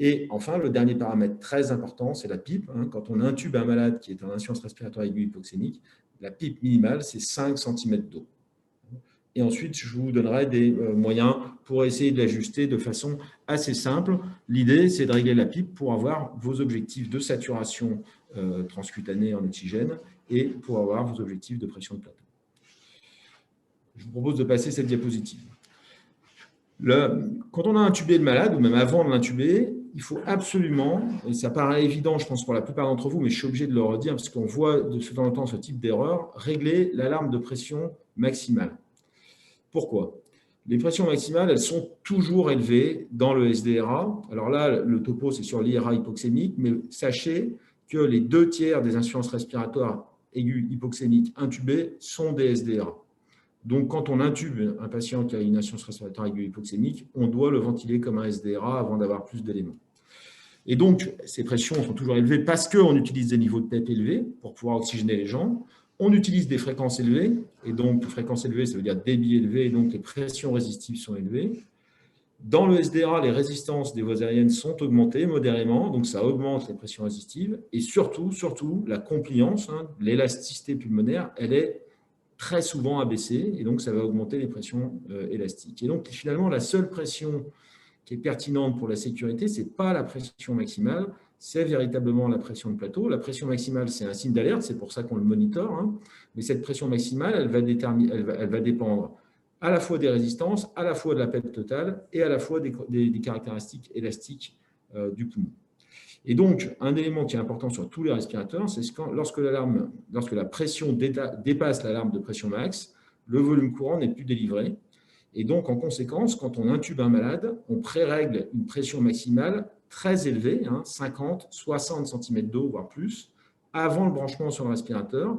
Et enfin, le dernier paramètre très important, c'est la PIP. Quand on intube un malade qui est en insuffisance respiratoire aiguë hypoxémique, la PIP minimale, c'est 5 cm d'eau. Et ensuite, je vous donnerai des moyens pour essayer de l'ajuster de façon assez simple. L'idée, c'est de régler la PIP pour avoir vos objectifs de saturation transcutanée en oxygène et pour avoir vos objectifs de pression de plateau. Je vous propose de passer cette diapositive. Quand on a intubé le malade, ou même avant de l'intuber, il faut absolument, et ça paraît évident, je pense, pour la plupart d'entre vous, mais je suis obligé de le redire parce qu'on voit de ce temps en temps ce type d'erreur, régler l'alarme de pression maximale. Pourquoi? Les pressions maximales, elles sont toujours élevées dans le SDRA. Alors là, le topo, c'est sur l'IRA hypoxémique, mais sachez que les 2 tiers des insuffisances respiratoires aiguës hypoxémiques intubées sont des SDRA. Donc, quand on intube un patient qui a une insuffisance respiratoire aiguë hypoxémique, on doit le ventiler comme un SDRA avant d'avoir plus d'éléments. Et donc, ces pressions sont toujours élevées parce qu'on utilise des niveaux de PEP élevés pour pouvoir oxygéner les gens. On utilise des fréquences élevées, et donc fréquences élevées, ça veut dire débit élevé, et donc les pressions résistives sont élevées. Dans le SDRA, les résistances des voies aériennes sont augmentées modérément, donc ça augmente les pressions résistives. Et surtout, la compliance, l'élasticité pulmonaire, elle est très souvent abaissée, et donc ça va augmenter les pressions élastiques. Et donc finalement, la seule pression qui est pertinente pour la sécurité, ce n'est pas la pression maximale, c'est véritablement la pression de plateau. La pression maximale, c'est un signe d'alerte, c'est pour ça qu'on le monitore. Mais cette pression maximale, elle va dépendre à la fois des résistances, à la fois de la PEP totale et à la fois des caractéristiques élastiques du poumon. Et donc, un élément qui est important sur tous les respirateurs, c'est lorsque la pression dépasse l'alarme de pression max, le volume courant n'est plus délivré. Et donc, en conséquence, quand on intube un malade, on pré-règle une pression maximale très élevée, 50, 60 cm d'eau, voire plus, avant le branchement sur le respirateur.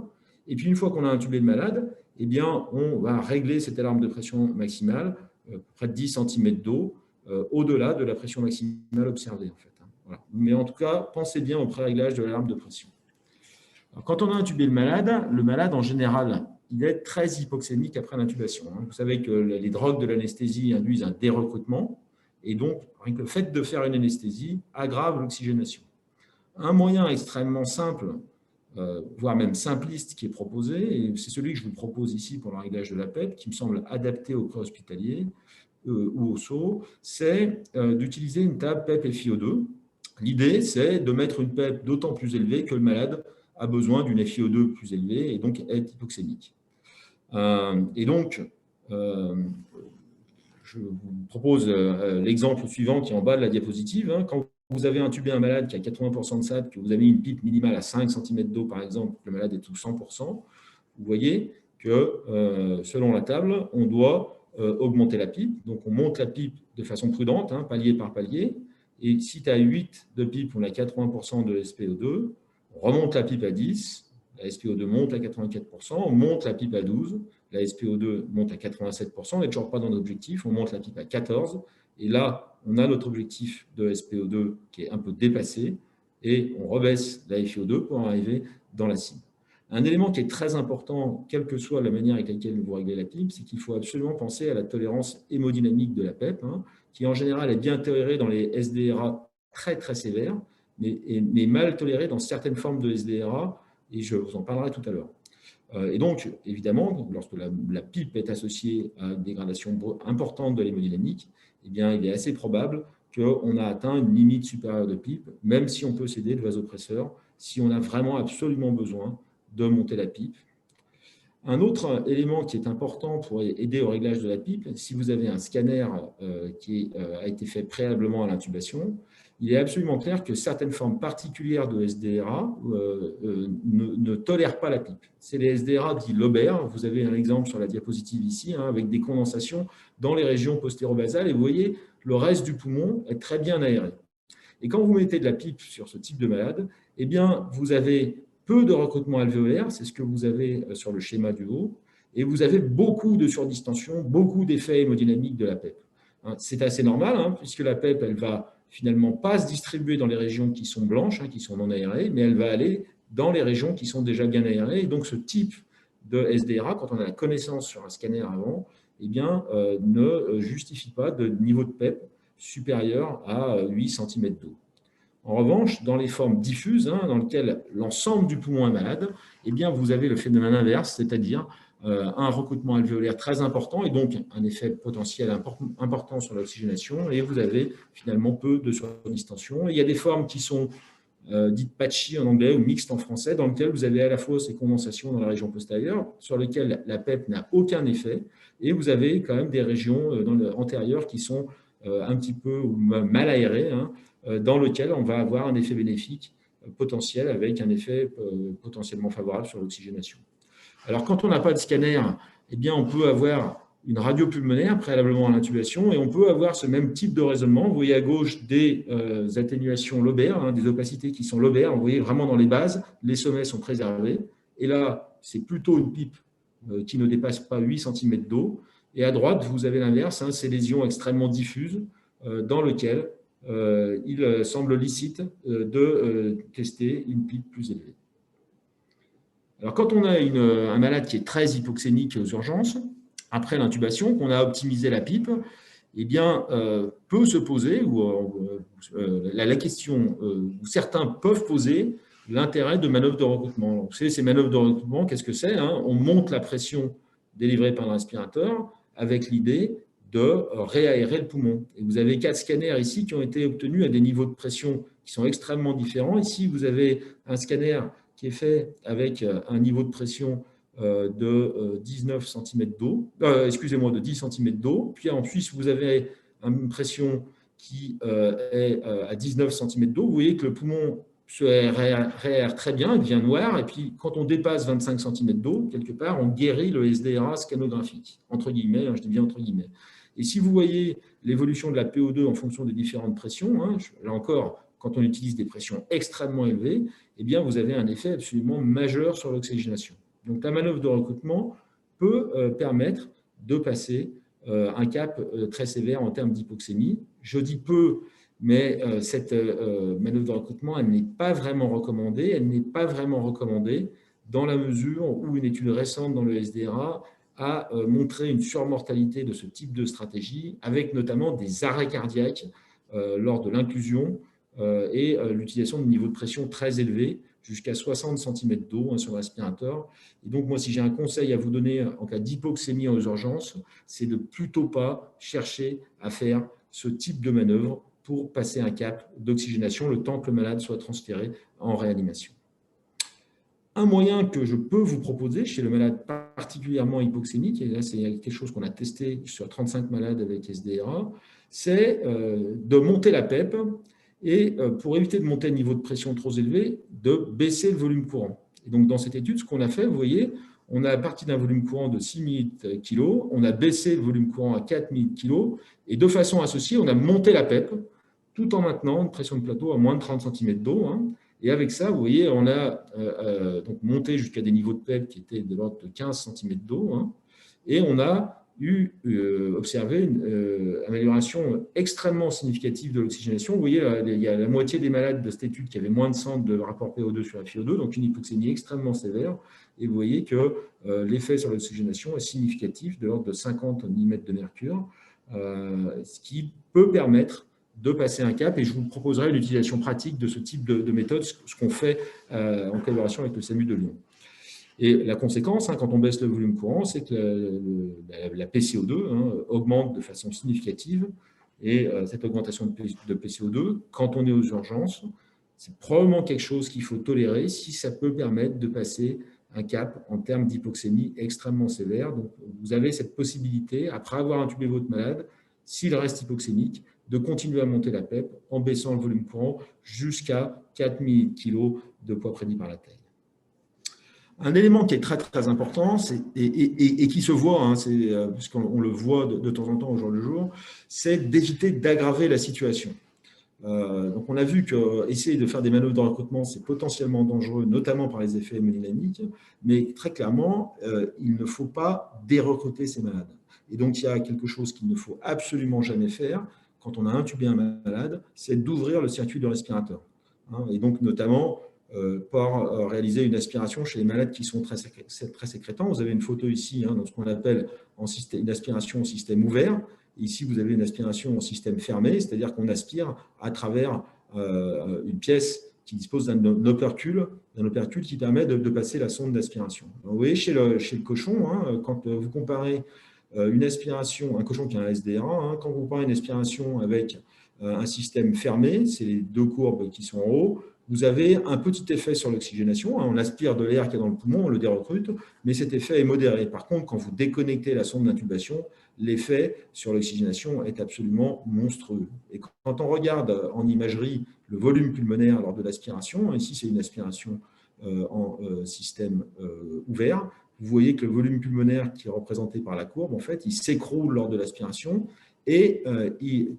Et puis, une fois qu'on a intubé le malade, eh bien, on va régler cette alarme de pression maximale, près de 10 cm d'eau, au-delà de la pression maximale observée, en fait. Voilà. Mais en tout cas, pensez bien au pré-réglage de l'alarme de pression. Alors, quand on a intubé le malade, en général, il est très hypoxémique après l'intubation. Vous savez que les drogues de l'anesthésie induisent un dérecrutement, et donc, rien que le fait de faire une anesthésie aggrave l'oxygénation. Un moyen extrêmement simple, voire même simpliste, qui est proposé, et c'est celui que je vous propose ici pour le réglage de la PEP, qui me semble adapté au préhospitalier ou au SO, c'est d'utiliser une table PEP FiO2. L'idée, c'est de mettre une PEP d'autant plus élevée que le malade a besoin d'une FiO2 plus élevée et donc est hypoxémique. Et donc, je vous propose l'exemple suivant qui est en bas de la diapositive. Quand vous avez intubé un malade qui a 80% de SAT, que vous avez une pipe minimale à 5 cm d'eau, par exemple, le malade est tout 100%, vous voyez que, selon la table, on doit augmenter la pipe. Donc, on monte la pipe de façon prudente, palier par palier. Et si tu as 8 de pipe, on a 80% de SPO2, on remonte la pipe à 10, la SPO2 monte à 84%, on monte la pipe à 12, la SPO2 monte à 87%, on n'est toujours pas dans l'objectif, on monte la pipe à 14, et là, on a notre objectif de SPO2 qui est un peu dépassé, et on rebaisse la FiO2 pour arriver dans la cible. Un élément qui est très important, quelle que soit la manière avec laquelle vous réglez la pipe, c'est qu'il faut absolument penser à la tolérance hémodynamique de la PEP, qui en général est bien tolérée dans les SDRA très très sévères, mais mal tolérée dans certaines formes de SDRA, et je vous en parlerai tout à l'heure. Et donc, évidemment, lorsque la pipe est associée à une dégradation importante de l'hémodynamique, eh bien, il est assez probable qu'on a atteint une limite supérieure de pipe, même si on peut céder le vasopresseur, si on a vraiment absolument besoin de monter la pipe. Un autre élément qui est important pour aider au réglage de la pipe, si vous avez un scanner qui a été fait préalablement à l'intubation, il est absolument clair que certaines formes particulières de SDRA ne tolèrent pas la pipe. C'est les SDRA dits lobaires. Vous avez un exemple sur la diapositive ici, avec des condensations dans les régions postéro-basales. Et vous voyez, le reste du poumon est très bien aéré. Et quand vous mettez de la pipe sur ce type de malade, eh bien, vous avez peu de recrutement alvéolaire, c'est ce que vous avez sur le schéma du haut, et vous avez beaucoup de surdistension, beaucoup d'effets hémodynamiques de la PEP. C'est assez normal, puisque la PEP, elle va finalement pas se distribuer dans les régions qui sont blanches, qui sont non aérées, mais elle va aller dans les régions qui sont déjà bien aérées. Et donc, ce type de SDRA, quand on a la connaissance sur un scanner avant, eh bien, ne justifie pas de niveau de PEP supérieur à 8 cm d'eau. En revanche, dans les formes diffuses, dans lesquelles l'ensemble du poumon est malade, eh bien, vous avez le phénomène inverse, c'est-à-dire un recrutement alvéolaire très important et donc un effet potentiel important sur l'oxygénation, et vous avez finalement peu de surdistension. Il y a des formes qui sont dites patchy en anglais ou mixtes en français, dans lesquelles vous avez à la fois ces condensations dans la région postérieure, sur lesquelles la PEP n'a aucun effet, et vous avez quand même des régions antérieures qui sont un petit peu mal aérées, dans lequel on va avoir un effet bénéfique potentiel avec un effet potentiellement favorable sur l'oxygénation. Alors, quand on n'a pas de scanner, eh bien, on peut avoir une radio pulmonaire préalablement à l'intubation et on peut avoir ce même type de raisonnement. Vous voyez à gauche des atténuations lobaires, des opacités qui sont lobaires. Vous voyez vraiment dans les bases, les sommets sont préservés. Et là, c'est plutôt une pipe qui ne dépasse pas 8 cm d'eau. Et à droite, vous avez l'inverse, ces lésions extrêmement diffuses dans lesquelles il semble licite de tester une pipe plus élevée. Alors, quand on a un malade qui est très hypoxémique aux urgences, après l'intubation, qu'on a optimisé la pipe, eh bien, peut se poser, la question où certains peuvent poser l'intérêt de manœuvres de recrutement. Vous savez, ces manœuvres de recrutement, qu'est-ce que c'est? On monte la pression délivrée par le respirateur avec l'idée de réaérer le poumon. Et vous avez 4 scanners ici qui ont été obtenus à des niveaux de pression qui sont extrêmement différents. Ici, vous avez un scanner qui est fait avec un niveau de pression de 19 cm d'eau, excusez-moi, de 10 cm d'eau. Puis en Suisse, vous avez une pression qui est à 19 cm d'eau, vous voyez que le poumon se réaère très bien, il devient noir, et puis quand on dépasse 25 cm d'eau, quelque part, on guérit le SDRA scanographique, entre guillemets, je dis bien entre guillemets. Et si vous voyez l'évolution de la PO2 en fonction des différentes pressions, là encore, quand on utilise des pressions extrêmement élevées, eh bien, vous avez un effet absolument majeur sur l'oxygénation. Donc, la manœuvre de recrutement peut permettre de passer un cap très sévère en termes d'hypoxémie. Je dis peu, mais cette manœuvre de recrutement, elle n'est pas vraiment recommandée. Elle n'est pas vraiment recommandée dans la mesure où une étude récente dans le SDRA a montré une surmortalité de ce type de stratégie, avec notamment des arrêts cardiaques lors de l'inclusion et l'utilisation de niveaux de pression très élevés, jusqu'à 60 cm d'eau sur l'aspirateur. Et donc, moi, si j'ai un conseil à vous donner en cas d'hypoxémie aux urgences, c'est de plutôt pas chercher à faire ce type de manœuvre pour passer un cap d'oxygénation le temps que le malade soit transféré en réanimation. Un moyen que je peux vous proposer chez le malade particulièrement hypoxémique, et là c'est quelque chose qu'on a testé sur 35 malades avec SDRA, c'est de monter la PEP et pour éviter de monter le niveau de pression trop élevé, de baisser le volume courant. Et donc dans cette étude, ce qu'on a fait, vous voyez, on a parti d'un volume courant de 6000 kg, on a baissé le volume courant à 4000 kg, et de façon associée, on a monté la PEP, tout en maintenant une pression de plateau à moins de 30 cm d'eau. Et avec ça, vous voyez, on a donc monté jusqu'à des niveaux de PEP qui étaient de l'ordre de 15 cm d'eau. Et on a observé une amélioration extrêmement significative de l'oxygénation. Vous voyez, il y a la moitié des malades de cette étude qui avaient moins de 100 de rapport PO2 sur FiO2, donc une hypoxémie extrêmement sévère. Et vous voyez que l'effet sur l'oxygénation est significatif, de l'ordre de 50 mm de mercure, ce qui peut permettre de passer un cap, et je vous proposerai l'utilisation pratique de ce type de méthode, ce qu'on fait en collaboration avec le SAMU de Lyon. Et la conséquence, quand on baisse le volume courant, c'est que la PCO2 augmente de façon significative, et cette augmentation de PCO2, quand on est aux urgences, c'est probablement quelque chose qu'il faut tolérer si ça peut permettre de passer un cap en termes d'hypoxémie extrêmement sévère. Donc, vous avez cette possibilité, après avoir intubé votre malade, s'il reste hypoxémique, de continuer à monter la PEP en baissant le volume courant jusqu'à 4000 kg de poids prédit par la taille. Un élément qui est très, très important et qui se voit, puisqu'on le voit de temps en temps au jour le jour, c'est d'éviter d'aggraver la situation. Donc on a vu qu'essayer de faire des manœuvres de recrutement, c'est potentiellement dangereux, notamment par les effets hémodynamiques, mais très clairement, il ne faut pas dérecruter ces malades. Et donc il y a quelque chose qu'il ne faut absolument jamais faire quand on a intubé un malade, c'est d'ouvrir le circuit de respirateur. Et donc notamment par réaliser une aspiration chez les malades qui sont très sécrétants. Vous avez une photo ici dans ce qu'on appelle une aspiration au système ouvert. Ici, vous avez une aspiration au système fermé, c'est-à-dire qu'on aspire à travers une pièce qui dispose d'un opercule qui permet de passer la sonde d'aspiration. Vous voyez, chez le cochon, quand vous comparez une aspiration, un cochon qui a un SDRA, quand vous comparez une aspiration avec un système fermé, c'est les deux courbes qui sont en haut, vous avez un petit effet sur l'oxygénation. On aspire de l'air qui est dans le poumon, on le dérecrute, mais cet effet est modéré. Par contre, quand vous déconnectez la sonde d'intubation, l'effet sur l'oxygénation est absolument monstrueux. Et quand on regarde en imagerie le volume pulmonaire lors de l'aspiration, ici c'est une aspiration en système ouvert, vous voyez que le volume pulmonaire qui est représenté par la courbe, en fait, il s'écroule lors de l'aspiration. Et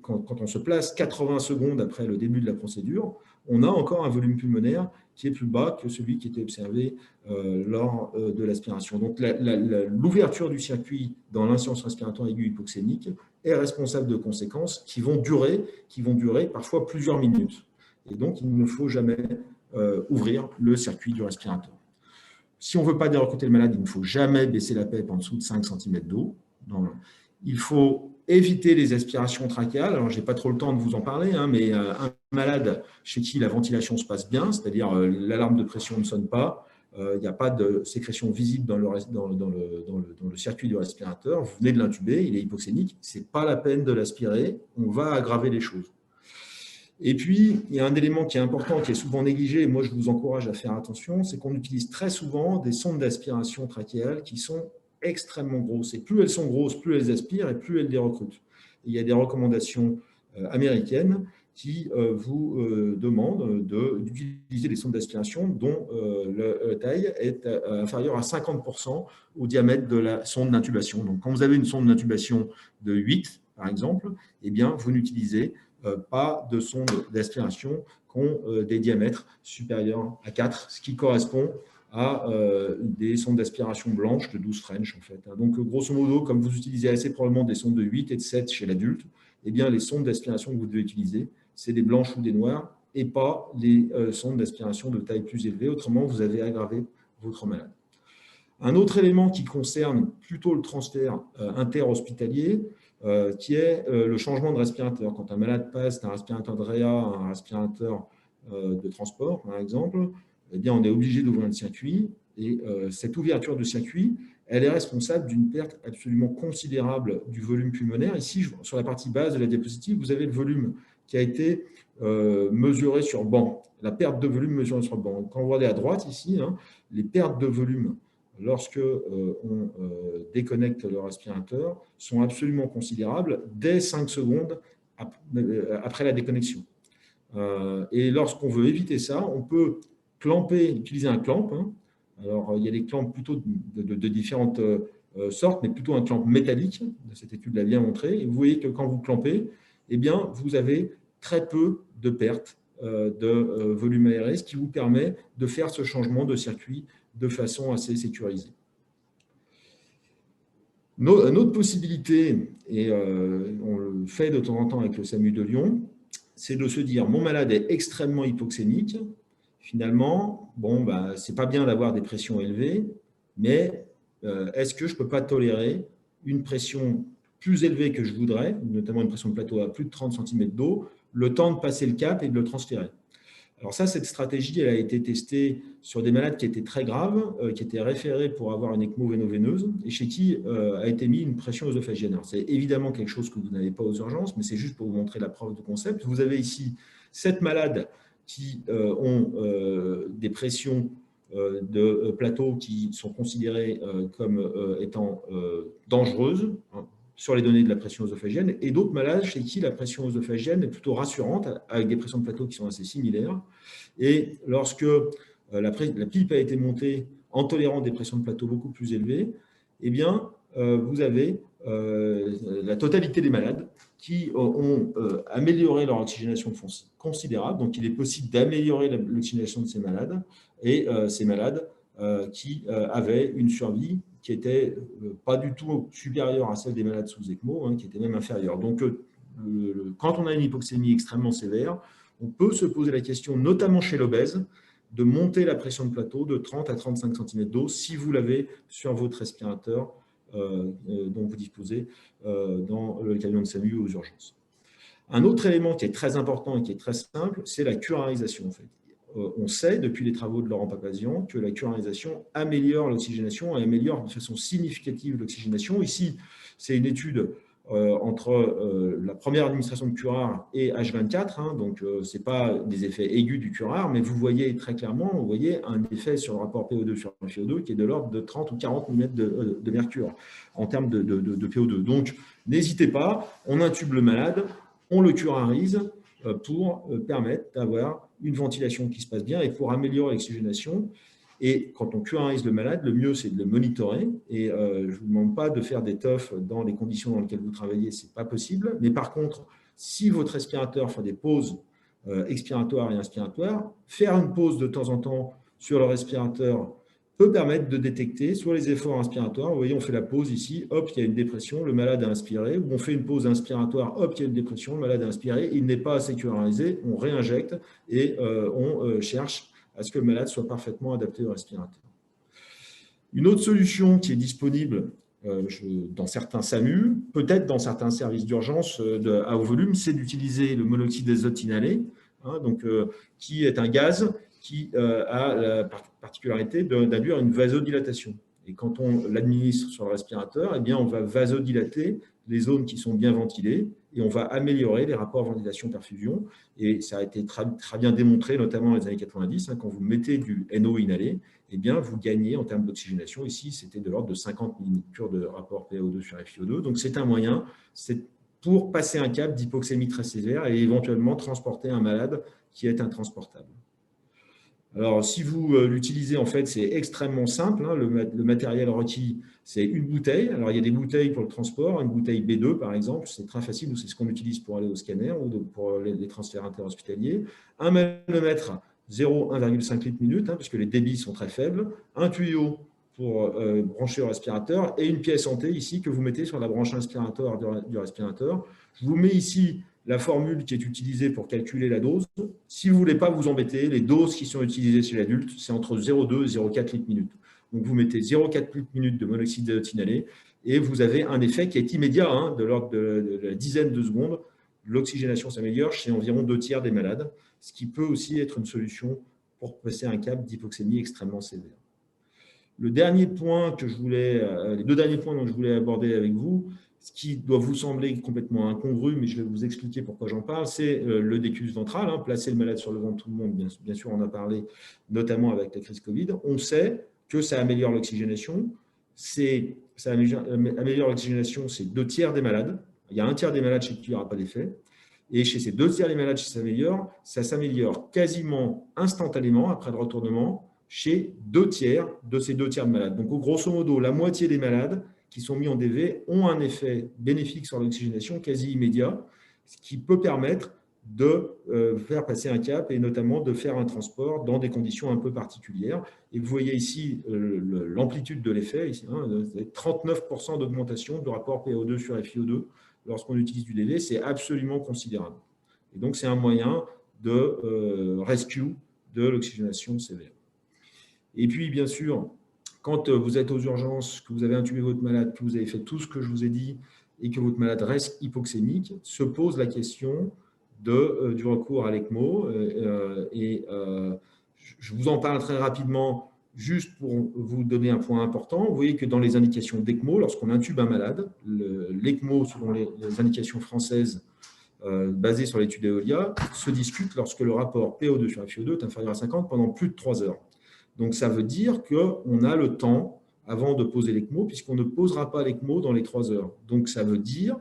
quand on se place 80 secondes après le début de la procédure, on a encore un volume pulmonaire qui est plus bas que celui qui était observé lors de l'aspiration. Donc, l'ouverture du circuit dans l'insuffisance respiratoire aiguë hypoxémique est responsable de conséquences qui vont durer parfois plusieurs minutes. Et donc, il ne faut jamais ouvrir le circuit du respirateur. Si on ne veut pas dérecruter le malade, il ne faut jamais baisser la PEP en dessous de 5 cm d'eau. Il faut éviter les aspirations trachéales. Alors, je n'ai pas trop le temps de vous en parler, mais un malade chez qui la ventilation se passe bien, c'est-à-dire l'alarme de pression ne sonne pas, il n'y a pas de sécrétion visible dans le circuit du respirateur, vous venez de l'intuber, il est hypoxémique, ce n'est pas la peine de l'aspirer, on va aggraver les choses. Et puis, il y a un élément qui est important, qui est souvent négligé, et moi je vous encourage à faire attention, c'est qu'on utilise très souvent des sondes d'aspiration trachéale qui sont extrêmement grosses. Et plus elles sont grosses, plus elles aspirent et plus elles dérecrutent. Il y a des recommandations américaine qui vous demande d'utiliser des sondes d'aspiration dont la taille est inférieure à 50% au diamètre de la sonde d'intubation. Donc, quand vous avez une sonde d'intubation de 8, par exemple, eh bien, vous n'utilisez pas de sondes d'aspiration qui ont des diamètres supérieurs à 4, ce qui correspond à des sondes d'aspiration blanches de 12 French, en fait. Donc, grosso modo, comme vous utilisez assez probablement des sondes de 8 et de 7 chez l'adulte, eh bien, les sondes d'aspiration que vous devez utiliser, c'est des blanches ou des noires et pas les sondes d'aspiration de taille plus élevée. Autrement, vous avez aggravé votre malade. Un autre élément qui concerne plutôt le transfert interhospitalier, qui est le changement de respirateur. Quand un malade passe d'un respirateur de réa à un respirateur de transport, par exemple, eh bien, on est obligé d'ouvrir le circuit. Et cette ouverture de circuit, elle est responsable d'une perte absolument considérable du volume pulmonaire. Ici, sur la partie basse de la diapositive, vous avez le volume qui a été mesuré sur banc, la perte de volume mesurée sur banc. Quand vous regardez à droite ici, hein, les pertes de volume lorsque on déconnecte le respirateur sont absolument considérables dès 5 secondes après la déconnexion. Et lorsqu'on veut éviter ça, on peut utiliser un clamp. Hein. Alors, il y a des clamps plutôt de différentes sortes, mais plutôt un clamp métallique. Cette étude l'a bien montré. Et vous voyez que quand vous clampez, eh bien, vous avez très peu de pertes de volume aéré, ce qui vous permet de faire ce changement de circuit de façon assez sécurisée. Une autre possibilité, et on le fait de temps en temps avec le SAMU de Lyon, c'est de se dire, mon malade est extrêmement hypoxémique, finalement, bon, bah, ce n'est pas bien d'avoir des pressions élevées, mais est-ce que je ne peux pas tolérer une pression plus élevée que je voudrais, notamment une pression de plateau à plus de 30 cm d'eau, le temps de passer le cap et de le transférer. Alors ça, cette stratégie, elle a été testée sur des malades qui étaient très graves, qui étaient référés pour avoir une ECMO véno-veineuse et chez qui a été mis une pression œsophagienne. C'est évidemment quelque chose que vous n'avez pas aux urgences, mais c'est juste pour vous montrer la preuve de concept. Vous avez ici 7 malades qui ont des pressions de plateau qui sont considérées comme étant dangereuses, hein, sur les données de la pression œsophagienne, et d'autres malades chez qui la pression œsophagienne est plutôt rassurante, avec des pressions de plateau qui sont assez similaires. Et lorsque la pipe a été montée en tolérant des pressions de plateau beaucoup plus élevées, eh bien, vous avez la totalité des malades qui ont amélioré leur oxygénation considérable. Donc, il est possible d'améliorer l'oxygénation de ces malades, et ces malades qui avaient une survie qui n'était pas du tout supérieure à celle des malades sous ECMO, hein, qui était même inférieure. Donc, quand on a une hypoxémie extrêmement sévère, on peut se poser la question, notamment chez l'obèse, de monter la pression de plateau de 30 à 35 cm d'eau si vous l'avez sur votre respirateur dont vous disposez dans le camion de SAMU aux urgences. Un autre élément qui est très important et qui est très simple, c'est la curarisation, en fait. On sait, depuis les travaux de Laurent Papazian, que la curarisation améliore l'oxygénation et améliore de façon significative l'oxygénation. Ici, c'est une étude entre la première administration de curare et H24, hein, donc ce n'est pas des effets aigus du curare, mais vous voyez très clairement, vous voyez un effet sur le rapport PO2 sur FiO2 qui est de l'ordre de 30 ou 40 mm de mercure en termes de PO2. Donc, n'hésitez pas, on intube le malade, on le curarise pour permettre d'avoir une ventilation qui se passe bien et pour améliorer l'oxygénation. Et quand on curarise le malade, le mieux, c'est de le monitorer. Et je ne vous demande pas de faire des TOF dans les conditions dans lesquelles vous travaillez, ce n'est pas possible. Mais par contre, si votre respirateur fait des pauses expiratoires et inspiratoires, faire une pause de temps en temps sur le respirateur peut permettre de détecter soit les efforts inspiratoires. Vous voyez, on fait la pause ici, hop, il y a une dépression, le malade a inspiré. Ou on fait une pause inspiratoire, hop, il y a une dépression, le malade a inspiré. Il n'est pas assez curarisé, on réinjecte et on cherche à ce que le malade soit parfaitement adapté au respirateur. Une autre solution qui est disponible dans certains SAMU, peut-être dans certains services d'urgence à haut volume, c'est d'utiliser le monoxyde d'azote inhalé, hein, donc, qui est un gaz qui a la particularité d'induire une vasodilatation. Et quand on l'administre sur le respirateur, eh bien, on va vasodilater les zones qui sont bien ventilées et on va améliorer les rapports ventilation-perfusion. Et ça a été très bien démontré, notamment dans les années 90, hein, quand vous mettez du NO inhalé, eh bien, vous gagnez en termes d'oxygénation. Ici, c'était de l'ordre de 50 ml de rapport PO2 sur FiO2. Donc, c'est un moyen, c'est pour passer un cap d'hypoxémie très sévère et éventuellement transporter un malade qui est intransportable. Alors, si vous l'utilisez, en fait, c'est extrêmement simple. Hein. Le matériel requis, c'est une bouteille. Alors, il y a des bouteilles pour le transport, une bouteille B2, par exemple. C'est très facile. C'est ce qu'on utilise pour aller au scanner ou pour les transferts interhospitaliers. Un manomètre 0,1,5 litres minute, hein, puisque les débits sont très faibles. Un tuyau pour brancher au respirateur et une pièce en T ici que vous mettez sur la branche inspirateur du respirateur. Je vous mets ici la formule qui est utilisée pour calculer la dose. Si vous ne voulez pas vous embêter, les doses qui sont utilisées chez l'adulte, c'est entre 0,2 et 0,4 litres minute. Donc, vous mettez 0,4 litres minute de monoxyde d'azote inhalé et vous avez un effet qui est immédiat, hein, de l'ordre de la dizaine de secondes. L'oxygénation s'améliore chez environ 2/3 des malades, ce qui peut aussi être une solution pour passer un cap d'hypoxémie extrêmement sévère. Les deux derniers points dont je voulais aborder avec vous, ce qui doit vous sembler complètement incongru, mais je vais vous expliquer pourquoi j'en parle, c'est le décubitus ventral, hein, placer le malade sur le ventre de tout le monde, bien sûr, on en a parlé notamment avec la crise Covid. On sait que ça améliore l'oxygénation. Ça améliore l'oxygénation, c'est 2/3 des malades. Il y a 1/3 des malades chez qui il n'y aura pas d'effet. Et chez ces 2/3 des malades, ça s'améliore quasiment instantanément après le retournement chez 2/3 de ces 2/3 de malades. Donc, grosso modo, la moitié des malades qui sont mis en DV ont un effet bénéfique sur l'oxygénation quasi immédiat, ce qui peut permettre de faire passer un cap et notamment de faire un transport dans des conditions un peu particulières. Et vous voyez ici l'amplitude de l'effet, 39% d'augmentation du rapport PO2 sur FiO2 lorsqu'on utilise du DV, c'est absolument considérable. Et donc, c'est un moyen de rescue de l'oxygénation sévère. Et puis, bien sûr, quand vous êtes aux urgences, que vous avez intubé votre malade, que vous avez fait tout ce que je vous ai dit et que votre malade reste hypoxémique, se pose la question du recours à l'ECMO. Je vous en parle très rapidement, juste pour vous donner un point important. Vous voyez que dans les indications d'ECMO, lorsqu'on intube un malade, l'ECMO, selon les indications françaises basées sur l'étude Eolia, se discute lorsque le rapport PO2 sur FiO2 est inférieur à 50 pendant plus de 3 heures. Donc, ça veut dire qu'on a le temps avant de poser l'ECMO, puisqu'on ne posera pas l'ECMO dans les 3 heures. Donc, ça veut dire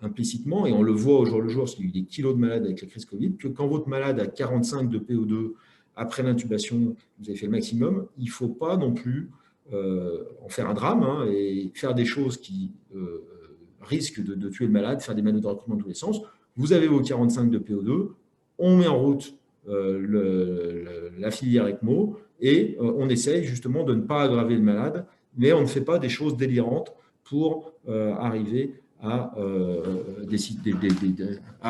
implicitement, et on le voit au jour le jour, parce qu'il y a eu des kilos de malades avec la crise Covid, que quand votre malade a 45 de PO2 après l'intubation, vous avez fait le maximum, il ne faut pas non plus en faire un drame, hein, et faire des choses qui risquent de tuer le malade, faire des manœuvres de recrutement dans tous les sens. Vous avez vos 45 de PO2, on met en route la filière ECMO, et on essaye justement de ne pas aggraver le malade, mais on ne fait pas des choses délirantes pour arriver à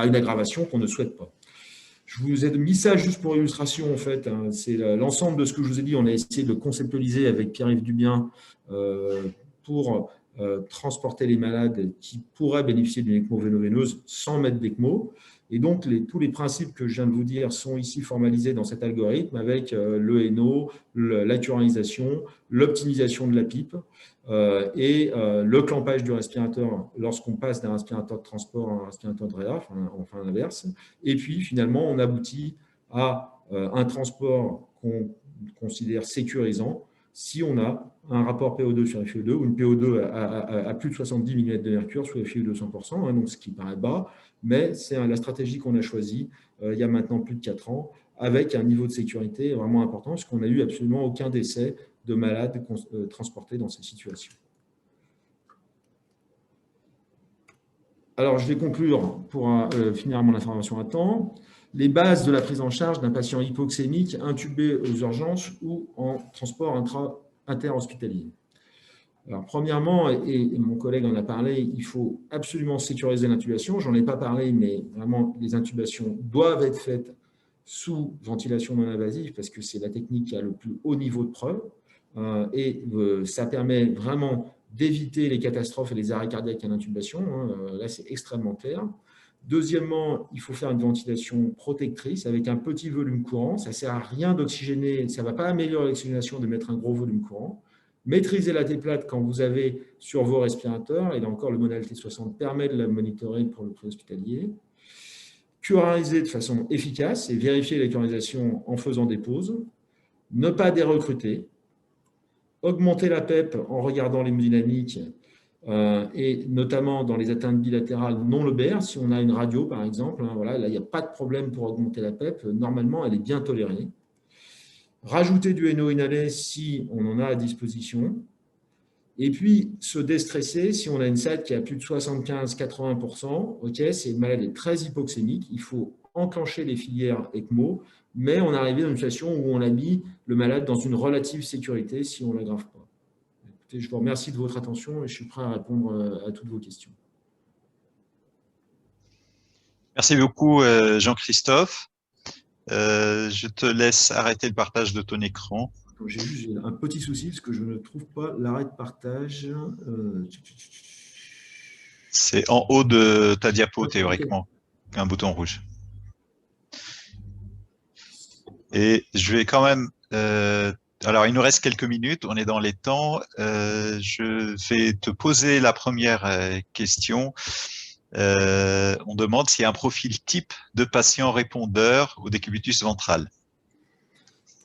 une aggravation qu'on ne souhaite pas. Je vous ai mis ça juste pour illustration, en fait. Hein, c'est l'ensemble de ce que je vous ai dit. On a essayé de conceptualiser avec Pierre-Yves Dubien pour transporter les malades qui pourraient bénéficier d'une ECMO véno-veineuse sans mettre d'ECMO. Et donc, tous les principes que je viens de vous dire sont ici formalisés dans cet algorithme avec le NO, la turanisation, l'optimisation de la pipe et le clampage du respirateur lorsqu'on passe d'un respirateur de transport à un respirateur de réa, enfin l'inverse. Et puis, finalement, on aboutit à un transport qu'on considère sécurisant si on a un rapport PO2 sur FiO2 ou une PO2 à plus de 70 mm de mercure sur FiO2 100%, hein, donc ce qui paraît bas, mais c'est la stratégie qu'on a choisie il y a maintenant plus de 4 ans, avec un niveau de sécurité vraiment important, puisqu'on n'a eu absolument aucun décès de malades transportés dans ces situations. Alors, je vais conclure pour finir mon information à temps. Les bases de la prise en charge d'un patient hypoxémique intubé aux urgences ou en transport interhospitalier. Alors, premièrement, et mon collègue en a parlé, il faut absolument sécuriser l'intubation. J'en ai pas parlé, mais vraiment, les intubations doivent être faites sous ventilation non invasive parce que c'est la technique qui a le plus haut niveau de preuve. Et ça permet vraiment d'éviter les catastrophes et les arrêts cardiaques à l'intubation. Là, c'est extrêmement clair. Deuxièmement, il faut faire une ventilation protectrice avec un petit volume courant. Ça ne sert à rien d'oxygéner, ça ne va pas améliorer l'oxygénation de mettre un gros volume courant. Maîtriser la T-plate quand vous avez sur vos respirateurs, et là encore, le modèle T60 permet de la monitorer pour le préhospitalier. Curariser de façon efficace et vérifier la curarisation en faisant des pauses. Ne pas dérecruter. Augmenter la PEP en regardant l'hémodynamique et notamment dans les atteintes bilatérales non lobaires, si on a une radio par exemple, hein, voilà, là il n'y a pas de problème pour augmenter la PEP, normalement elle est bien tolérée. Rajouter du NO inhalé si on en a à disposition. Et puis, se déstresser, si on a une SAD qui a plus de 75-80%, ok, c'est une maladie très hypoxémique, il faut enclencher les filières ECMO, mais on est arrivé dans une situation où on a mis le malade dans une relative sécurité si on ne l'aggrave pas. Écoutez, je vous remercie de votre attention et je suis prêt à répondre à toutes vos questions. Merci beaucoup, Jean-Christophe. Je te laisse arrêter le partage de ton écran. J'ai juste un petit souci parce que je ne trouve pas l'arrêt de partage. C'est en haut de ta diapo, théoriquement, un bouton rouge. Et je vais quand même... alors, il nous reste quelques minutes, on est dans les temps. Je vais te poser la première question. On demande s'il y a un profil type de patient répondeur au décubitus ventral.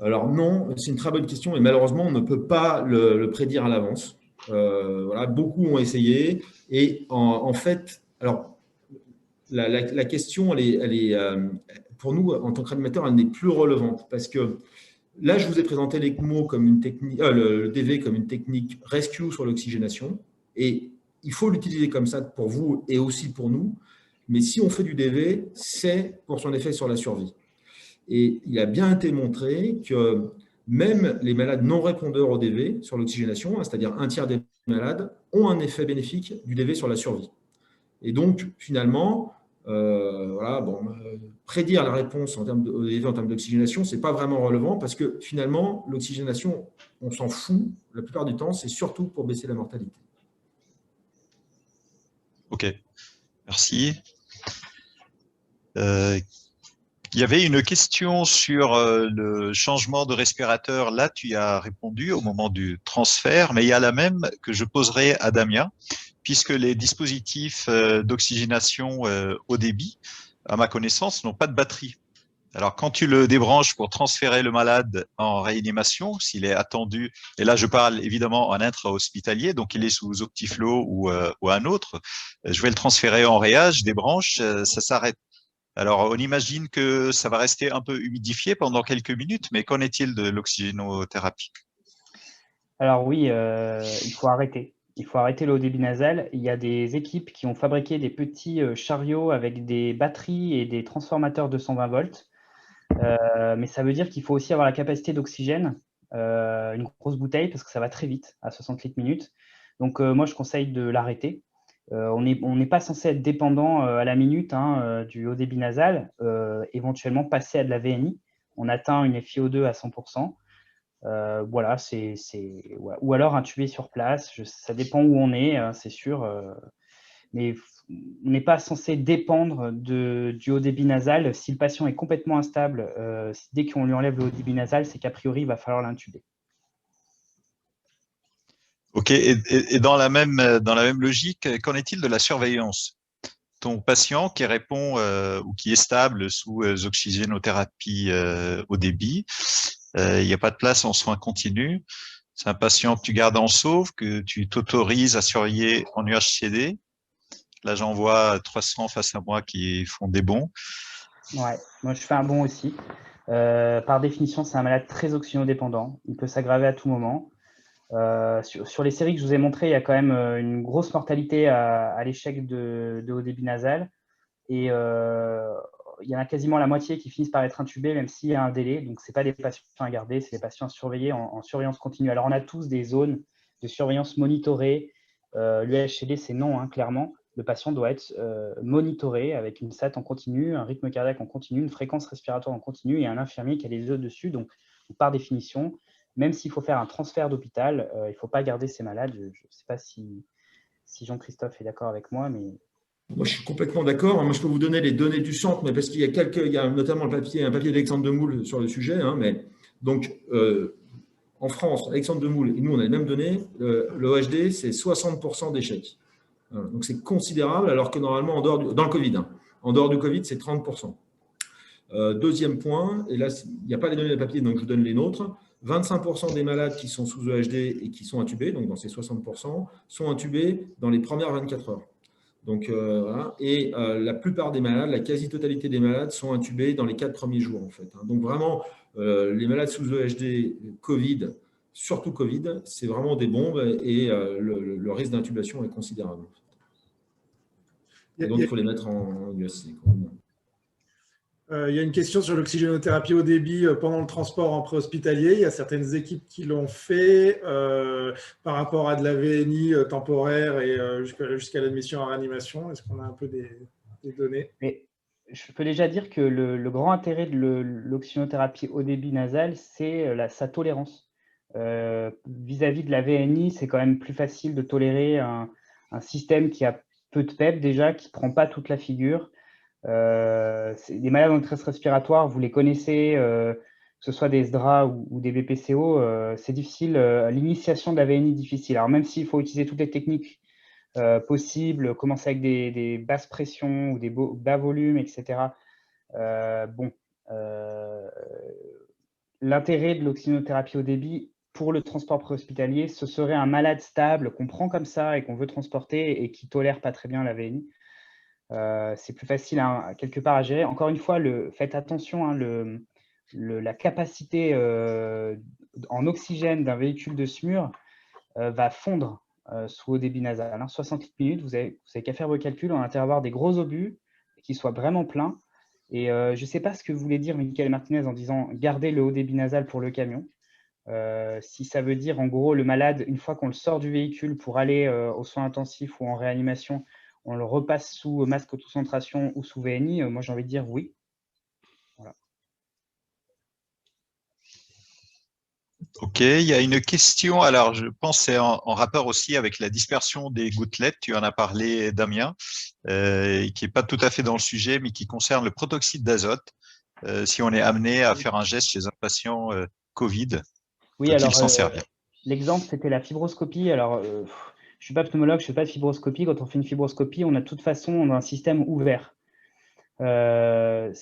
Alors non, c'est une très bonne question et malheureusement, on ne peut pas le prédire à l'avance. Voilà, beaucoup ont essayé et en fait, alors la question, elle est pour nous, en tant que réanimateur, elle n'est plus relevante parce que là, je vous ai présenté l'ECMO comme une technique, le DV comme une technique rescue sur l'oxygénation et il faut l'utiliser comme ça pour vous et aussi pour nous. Mais si on fait du DV, c'est pour son effet sur la survie. Et il a bien été montré que même les malades non répondeurs au DV sur l'oxygénation, c'est-à-dire un tiers des malades, ont un effet bénéfique du DV sur la survie. Et donc, finalement, voilà, prédire la réponse en termes d'oxygénation, ce n'est pas vraiment relevant parce que finalement, l'oxygénation, on s'en fout la plupart du temps, c'est surtout pour baisser la mortalité. Ok, merci. Il y avait une question sur le changement de respirateur. Là, tu y as répondu au moment du transfert, mais il y a la même que je poserai à Damien, puisque les dispositifs d'oxygénation haut débit, à ma connaissance, n'ont pas de batterie. Alors, quand tu le débranches pour transférer le malade en réanimation, s'il est attendu, et là, je parle évidemment en intra-hospitalier, donc il est sous Optiflow ou un autre, je vais le transférer en réa, je débranche, ça s'arrête. Alors, on imagine que ça va rester un peu humidifié pendant quelques minutes, mais qu'en est-il de l'oxygénothérapie? Alors oui, il faut arrêter. Il faut arrêter le haut débit nasal. Il y a des équipes qui ont fabriqué des petits chariots avec des batteries et des transformateurs 220 volts. Mais ça veut dire qu'il faut aussi avoir la capacité d'oxygène, une grosse bouteille, parce que ça va très vite, à 60 litres minutes. Donc moi, je conseille de l'arrêter. On n'est pas censé être dépendant à la minute du haut débit nasal, éventuellement passer à de la VNI. On atteint une FiO2 à 100%. Voilà, ouais. Ou alors intuber sur place. Ça dépend où on est, c'est sûr. Mais on n'est pas censé dépendre du haut débit nasal. Si le patient est complètement instable, dès qu'on lui enlève le haut débit nasal, c'est qu'a priori, il va falloir l'intuber. Ok, et dans la même logique, qu'en est-il de la surveillance? Ton patient qui répond ou qui est stable sous oxygénothérapie au débit, il n'y a pas de place en soins continus. C'est un patient que tu gardes en sauve, que tu t'autorises à surveiller en UHCD. Là, j'en vois 300 face à moi qui font des bons. Ouais, moi je fais un bon aussi. Par définition, c'est un malade très oxygénodépendant. Il peut s'aggraver à tout moment. Sur les séries que je vous ai montrées, il y a quand même une grosse mortalité à l'échec de haut débit nasal. Et il y en a quasiment la moitié qui finissent par être intubés, même s'il y a un délai. Donc, ce n'est pas des patients à garder, c'est des patients à surveiller en surveillance continue. Alors, on a tous des zones de surveillance monitorée. L'UHCD, c'est non, clairement. Le patient doit être monitoré avec une SAT en continu, un rythme cardiaque en continu, une fréquence respiratoire en continu et un infirmier qui a les yeux dessus. Donc, par définition, même s'il faut faire un transfert d'hôpital, il ne faut pas garder ces malades. Je ne sais pas si Jean-Christophe est d'accord avec moi, mais… Moi, je suis complètement d'accord. Moi, je peux vous donner les données du centre, mais parce qu'il y a notamment un papier d'Alexandre Demoule sur le sujet. Mais donc, en France, Alexandre Demoule et nous, on a les mêmes données. L'OHD, c'est 60% d'échecs. Donc, c'est considérable, alors que normalement, dans le Covid, en dehors du Covid, c'est 30%. Deuxième point, et là, il n'y a pas les données de papier, donc je vous donne les nôtres. 25% des malades qui sont sous EHD et qui sont intubés, donc dans ces 60%, sont intubés dans les premières 24 heures. Donc, voilà. Et la plupart des malades, la quasi-totalité des malades sont intubés dans les 4 premiers jours, en fait. Donc, vraiment, les malades sous EHD, Covid, surtout Covid, c'est vraiment des bombes et le risque d'intubation est considérable. Et donc, il faut les mettre en USC. Il y a une question sur l'oxygénothérapie haut débit pendant le transport en préhospitalier. Il y a certaines équipes qui l'ont fait par rapport à de la VNI temporaire et jusqu'à l'admission en réanimation. Est-ce qu'on a un peu des données? Mais je peux déjà dire que le grand intérêt de l'oxygénothérapie haut débit nasal, c'est sa tolérance. Vis-à-vis de la VNI, c'est quand même plus facile de tolérer un système qui a peu de PEP déjà, qui ne prend pas toute la figure. Les malades en détresse respiratoire, vous les connaissez, que ce soit des SDRA ou des BPCO, c'est difficile. L'initiation de la VNI est difficile. Alors même s'il faut utiliser toutes les techniques possibles, commencer avec des basses pressions ou des bas volumes, etc. L'intérêt de l'oxygénothérapie haut débit pour le transport préhospitalier, ce serait un malade stable qu'on prend comme ça et qu'on veut transporter et qui ne tolère pas très bien la VNI. C'est plus facile quelque part à gérer. Encore une fois, faites attention, la capacité en oxygène d'un véhicule de SMUR va fondre sous haut débit nasal. 60 minutes, vous avez qu'à faire vos calculs. On a intérêt à avoir des gros obus qui soient vraiment pleins. Et je ne sais pas ce que voulait dire Michael Martinez en disant garder le haut débit nasal pour le camion. Si ça veut dire en gros le malade, une fois qu'on le sort du véhicule pour aller aux soins intensifs ou en réanimation, on le repasse sous masque autocentration ou sous VNI, moi j'ai envie de dire oui. Voilà. Ok, il y a une question, alors je pense que c'est en rapport aussi avec la dispersion des gouttelettes, tu en as parlé Damien, qui n'est pas tout à fait dans le sujet, mais qui concerne le protoxyde d'azote. Si on est amené à faire un geste chez un patient Covid, oui, faut-il s'en servir? L'exemple, c'était la fibroscopie. Alors, je ne suis pas pneumologue, je ne fais pas de fibroscopie. Quand on fait une fibroscopie, on a de toute façon un système ouvert. Le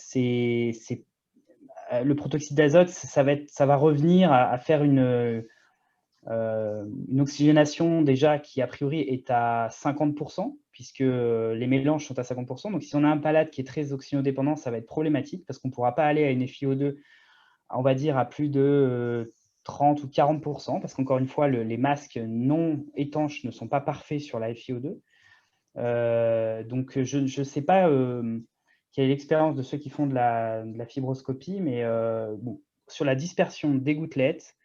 protoxyde d'azote, ça va revenir à faire une oxygénation déjà qui, a priori, est à 50%, puisque les mélanges sont à 50%. Donc, si on a un malade qui est très oxygénodépendant, ça va être problématique parce qu'on ne pourra pas aller à une FiO2, on va dire, à plus de 30 ou 40%, parce qu'encore une fois, les masques non étanches ne sont pas parfaits sur la FiO2. Donc, je ne sais pas quelle est l'expérience de ceux qui font de la fibroscopie, mais sur la dispersion des gouttelettes,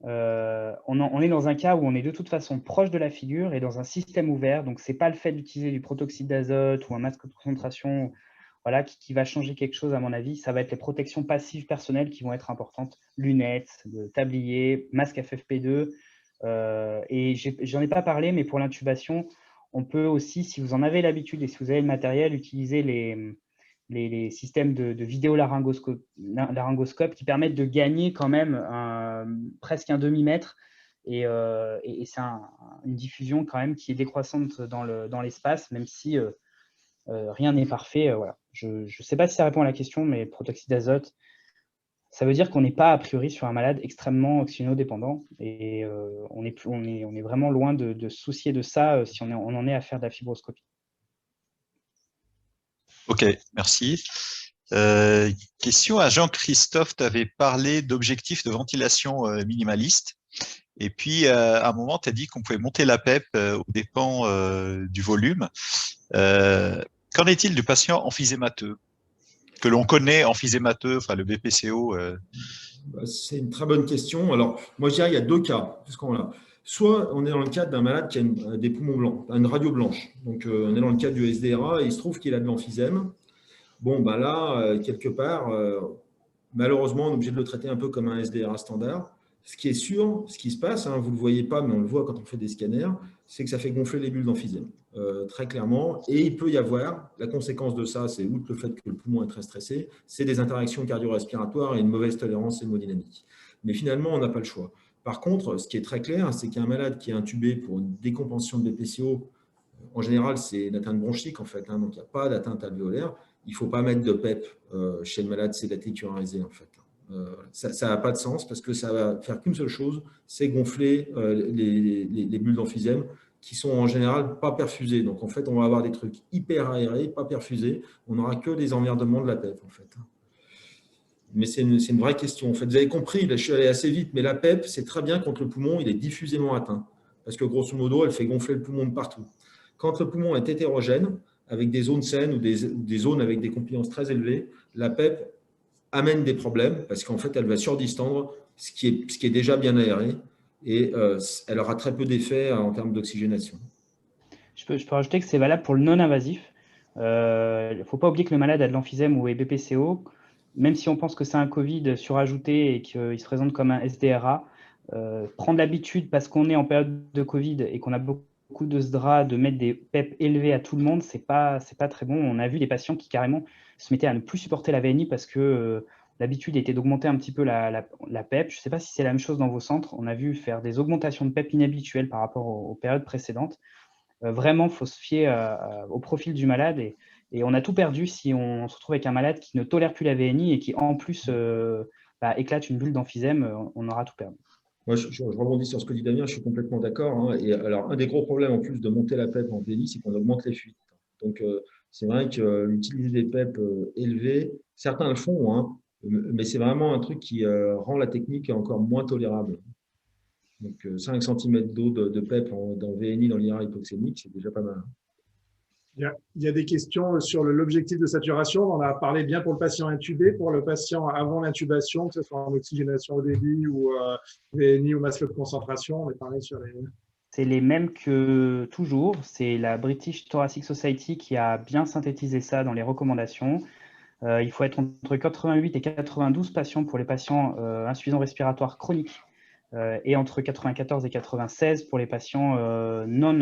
on est dans un cas où on est de toute façon proche de la figure et dans un système ouvert. Donc, ce n'est pas le fait d'utiliser du protoxyde d'azote ou un masque de concentration qui va changer quelque chose, à mon avis. Ça va être les protections passives personnelles qui vont être importantes. Lunettes, tablier, masque FFP2. Et j'en ai pas parlé, mais pour l'intubation, on peut aussi, si vous en avez l'habitude et si vous avez le matériel, utiliser les systèmes de vidéo-laryngoscope qui permettent de gagner quand même presque un demi-mètre. Et c'est une diffusion quand même qui est décroissante dans l'espace, même si rien n'est parfait. Voilà. Je ne sais pas si ça répond à la question, mais protoxyde d'azote, ça veut dire qu'on n'est pas a priori sur un malade extrêmement oxygénodépendant et on est vraiment loin de se soucier de ça si on en est à faire de la fibroscopie. Ok, merci. Question à Jean-Christophe, tu avais parlé d'objectifs de ventilation minimaliste. Et puis, à un moment, tu as dit qu'on pouvait monter la PEP aux dépens du volume. Qu'en est-il du patient emphysémateux, que l'on connaît emphysémateux, enfin le BPCO C'est une très bonne question. Alors, moi, je dirais qu'il y a deux cas. Soit on est dans le cadre d'un malade qui a des poumons blancs, une radio blanche. Donc, on est dans le cadre du SDRA et il se trouve qu'il a de l'emphysème. Bon, ben là, quelque part, malheureusement, on est obligé de le traiter un peu comme un SDRA standard. Ce qui est sûr, ce qui se passe, vous ne le voyez pas, mais on le voit quand on fait des scanners, c'est que ça fait gonfler les bulles d'emphysème, très clairement. Et il peut y avoir, la conséquence de ça, c'est outre le fait que le poumon est très stressé, c'est des interactions cardio-respiratoires et une mauvaise tolérance hémodynamique. Mais finalement, on n'a pas le choix. Par contre, ce qui est très clair, c'est qu'un malade qui est intubé pour une décompensation de BPCO, en général, c'est une atteinte bronchique, en fait, donc il n'y a pas d'atteinte alvéolaire. il ne faut pas mettre de PEP chez le malade sédaté curarisé, en fait. Ça n'a pas de sens parce que ça va faire qu'une seule chose, c'est gonfler les bulles d'emphysème qui sont en général pas perfusées. Donc, en fait, on va avoir des trucs hyper aérés, pas perfusés. On n'aura que des emmerdements de la PEP, en fait. Mais c'est une vraie question. En fait, vous avez compris, là, je suis allé assez vite, mais la PEP, c'est très bien quand le poumon il est diffusément atteint. Parce que grosso modo, elle fait gonfler le poumon de partout. Quand le poumon est hétérogène, avec des zones saines ou des zones avec des compliances très élevées, la PEP amène des problèmes parce qu'en fait, elle va surdistendre ce qui est déjà bien aéré et elle aura très peu d'effet en termes d'oxygénation. Je peux rajouter que c'est valable pour le non-invasif. Il ne faut pas oublier que le malade a de l'emphysème ou est BPCO. Même si on pense que c'est un Covid surajouté et qu'il se présente comme un SDRA, prendre l'habitude, parce qu'on est en période de Covid et qu'on a beaucoup de SDRA, de mettre des PEP élevés à tout le monde, c'est pas très bon. On a vu des patients qui carrément se mettaient à ne plus supporter la VNI parce que l'habitude était d'augmenter un petit peu la PEP. Je ne sais pas si c'est la même chose dans vos centres. On a vu faire des augmentations de PEP inhabituelles par rapport aux périodes précédentes. Vraiment, il faut se fier au profil du malade et on a tout perdu si on se retrouve avec un malade qui ne tolère plus la VNI et qui en plus éclate une bulle d'emphysème, on aura tout perdu. Moi, je rebondis sur ce que dit Damien, je suis complètement d'accord. Hein. Et alors, un des gros problèmes en plus de monter la PEP en VNI, c'est qu'on augmente les fuites. Donc, c'est vrai qu'utiliser des PEP élevés, certains le font, hein, mais c'est vraiment un truc qui rend la technique encore moins tolérable. Donc, 5 cm d'eau de PEP dans VNI dans l'IRA hypoxémique, c'est déjà pas mal. Il y a des questions sur l'objectif de saturation. On a parlé bien pour le patient intubé, pour le patient avant l'intubation, que ce soit en oxygénation au débit ou VNI ou masse de concentration. On a parlé sur les… C'est les mêmes que toujours. C'est la British Thoracic Society qui a bien synthétisé ça dans les recommandations. Il faut être entre 88 et 92 patients pour les patients insuffisants respiratoires chroniques et entre 94 et 96 pour les patients non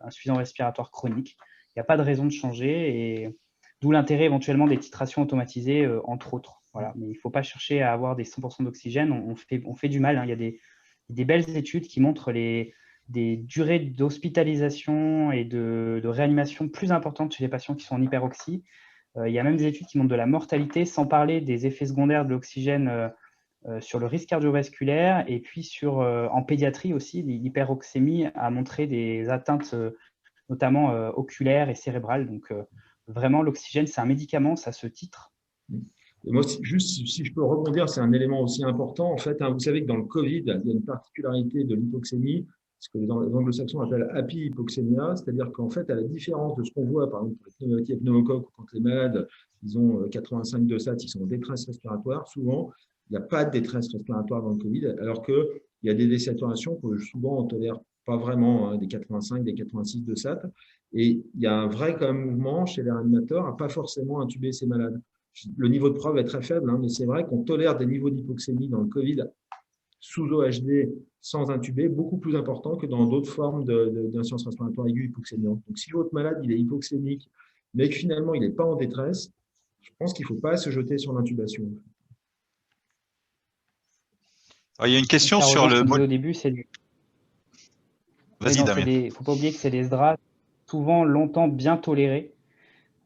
insuffisants respiratoires chroniques. Il n'y a pas de raison de changer, et d'où l'intérêt éventuellement des titrations automatisées, entre autres. Voilà. Mais il ne faut pas chercher à avoir des 100% d'oxygène, on fait du mal. Hein. Il y a des belles études qui montrent des durées d'hospitalisation et de réanimation plus importantes chez les patients qui sont en hyperoxie. Il y a même des études qui montrent de la mortalité, sans parler des effets secondaires de l'oxygène sur le risque cardiovasculaire, et puis en pédiatrie aussi, l'hyperoxémie a montré des atteintes notamment oculaires et cérébrales. Donc vraiment, l'oxygène, c'est un médicament, ça se titre. Et moi, juste si je peux rebondir, c'est un élément aussi important. En fait, hein, vous savez que dans le Covid, il y a une particularité de l'hypoxémie, ce que les anglo-saxons appellent happy hypoxémia, c'est-à-dire qu'en fait, à la différence de ce qu'on voit, par exemple, pour les pneumatiques pneumocoques, quand les malades, ils ont 85 de SAT, ils sont en détresse respiratoire, souvent, il n'y a pas de détresse respiratoire dans le Covid, alors qu'il y a des désaturations que souvent on ne tolère pas vraiment, hein, des 85, des 86 de SAT. Et il y a un vrai quand même mouvement chez les réanimateurs à pas forcément intuber ces malades. Le niveau de preuve est très faible, hein, mais c'est vrai qu'on tolère des niveaux d'hypoxémie dans le Covid sous OHD sans intuber beaucoup plus importants que dans d'autres formes d'insuffisance respiratoire aiguë hypoxémiante. Donc, si votre malade il est hypoxémique, mais que finalement il n'est pas en détresse, je pense qu'il ne faut pas se jeter sur l'intubation. Il y a une question sur le… Au début, c'est du… Vas-y, Damien. Il ne faut pas oublier que c'est des SDRA souvent longtemps bien tolérés.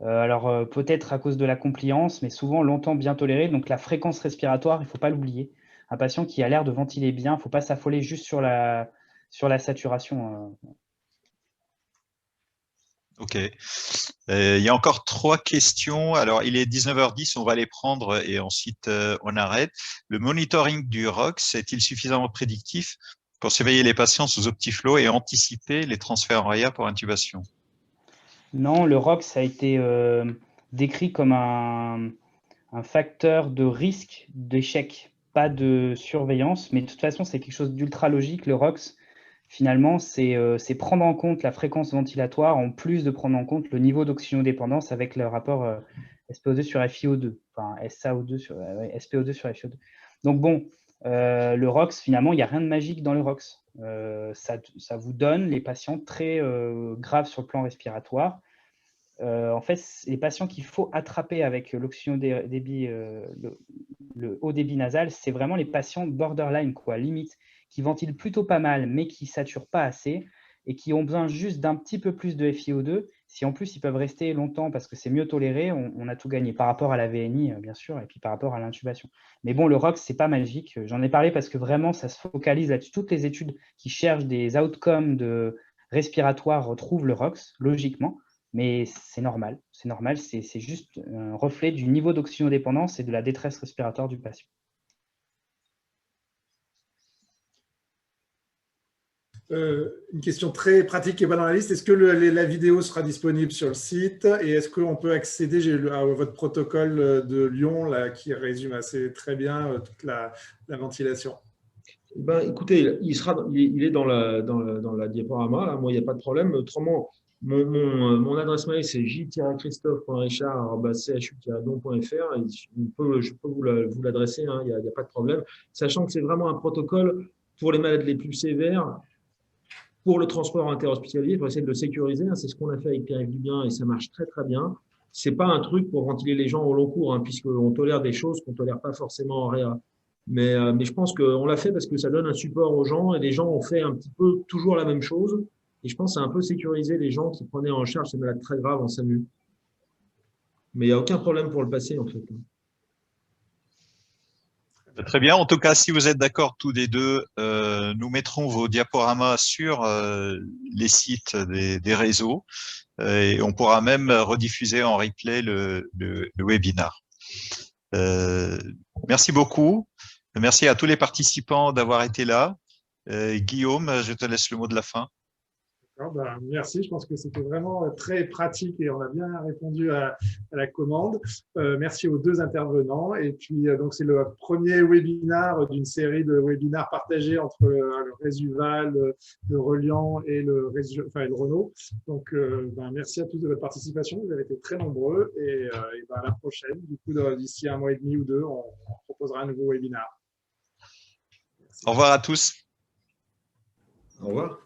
Alors peut-être à cause de la compliance, mais souvent longtemps bien tolérés. Donc la fréquence respiratoire, il ne faut pas l'oublier. Un patient qui a l'air de ventiler bien, il ne faut pas s'affoler juste sur la saturation. Ok. Il y a encore 3 questions. Alors, il est 19h10, on va les prendre et ensuite on arrête. Le monitoring du ROX est-il suffisamment prédictif pour surveiller les patients sous Optiflow et anticiper les transferts en RIA pour intubation? Non, le ROX a été décrit comme un facteur de risque d'échec, pas de surveillance, mais de toute façon, c'est quelque chose d'ultra logique. Le ROX, finalement, c'est prendre en compte la fréquence ventilatoire en plus de prendre en compte le niveau d'oxygénodépendance avec le rapport SPO2 sur FiO2, enfin SAO2 sur, SPO2 sur FiO2. Donc bon, le ROX, finalement, il n'y a rien de magique dans le ROX. Ça vous donne les patients très graves sur le plan respiratoire. En fait, les patients qu'il faut attraper avec l'oxygénodébit, le haut débit nasal, c'est vraiment les patients borderline, quoi, limite, qui ventilent plutôt pas mal, mais qui ne saturent pas assez. et qui ont besoin juste d'un petit peu plus de FiO2, si en plus ils peuvent rester longtemps parce que c'est mieux toléré, on a tout gagné par rapport à la VNI, bien sûr, et puis par rapport à l'intubation. Mais bon, le ROX, ce n'est pas magique. J'en ai parlé parce que vraiment, ça se focalise là-dessus. Toutes les études qui cherchent des outcomes respiratoires retrouvent le ROX, logiquement. Mais c'est normal, c'est juste un reflet du niveau d'oxygénodépendance et de la détresse respiratoire du patient. Une question très pratique qui n'est pas dans la liste. Est-ce que la vidéo sera disponible sur le site et est-ce qu'on peut accéder à votre protocole de Lyon là, qui résume assez très bien toute la ventilation? Ben, écoutez, il est dans la diaporama. Là. Moi, il n'y a pas de problème. Autrement, mon adresse mail, c'est j-christophe.richard@chu-don.fr. Je peux vous l'adresser, hein, il n'y a pas de problème. Sachant que c'est vraiment un protocole pour les malades les plus sévères, pour le transport interhospitalier, pour essayer de le sécuriser. Hein, c'est ce qu'on a fait avec Pierre-Yves Dubien et ça marche très, très bien. Ce n'est pas un truc pour ventiler les gens au long cours, hein, puisqu'on tolère des choses qu'on ne tolère pas forcément en réa. Mais je pense qu'on l'a fait parce que ça donne un support aux gens et les gens ont fait un petit peu toujours la même chose. Et je pense que ça a un peu sécurisé les gens qui prenaient en charge ces malades très graves en SAMU. Mais il n'y a aucun problème pour le passer, en fait. Très bien. En tout cas, si vous êtes d'accord tous les deux, nous mettrons vos diaporamas sur les sites des réseaux et on pourra même rediffuser en replay le webinar. Merci beaucoup. Merci à tous les participants d'avoir été là. Guillaume, je te laisse le mot de la fin. Ben, merci, je pense que c'était vraiment très pratique et on a bien répondu à la commande. Merci aux deux intervenants. Et puis, donc c'est le premier webinar d'une série de webinars partagés entre le Résuval, le Reliant et le Renault. Donc, ben, merci à tous de votre participation. Vous avez été très nombreux et ben, à la prochaine. Du coup, d'ici un mois et demi ou deux, on proposera un nouveau webinar. Merci. Au revoir à tous. Au revoir.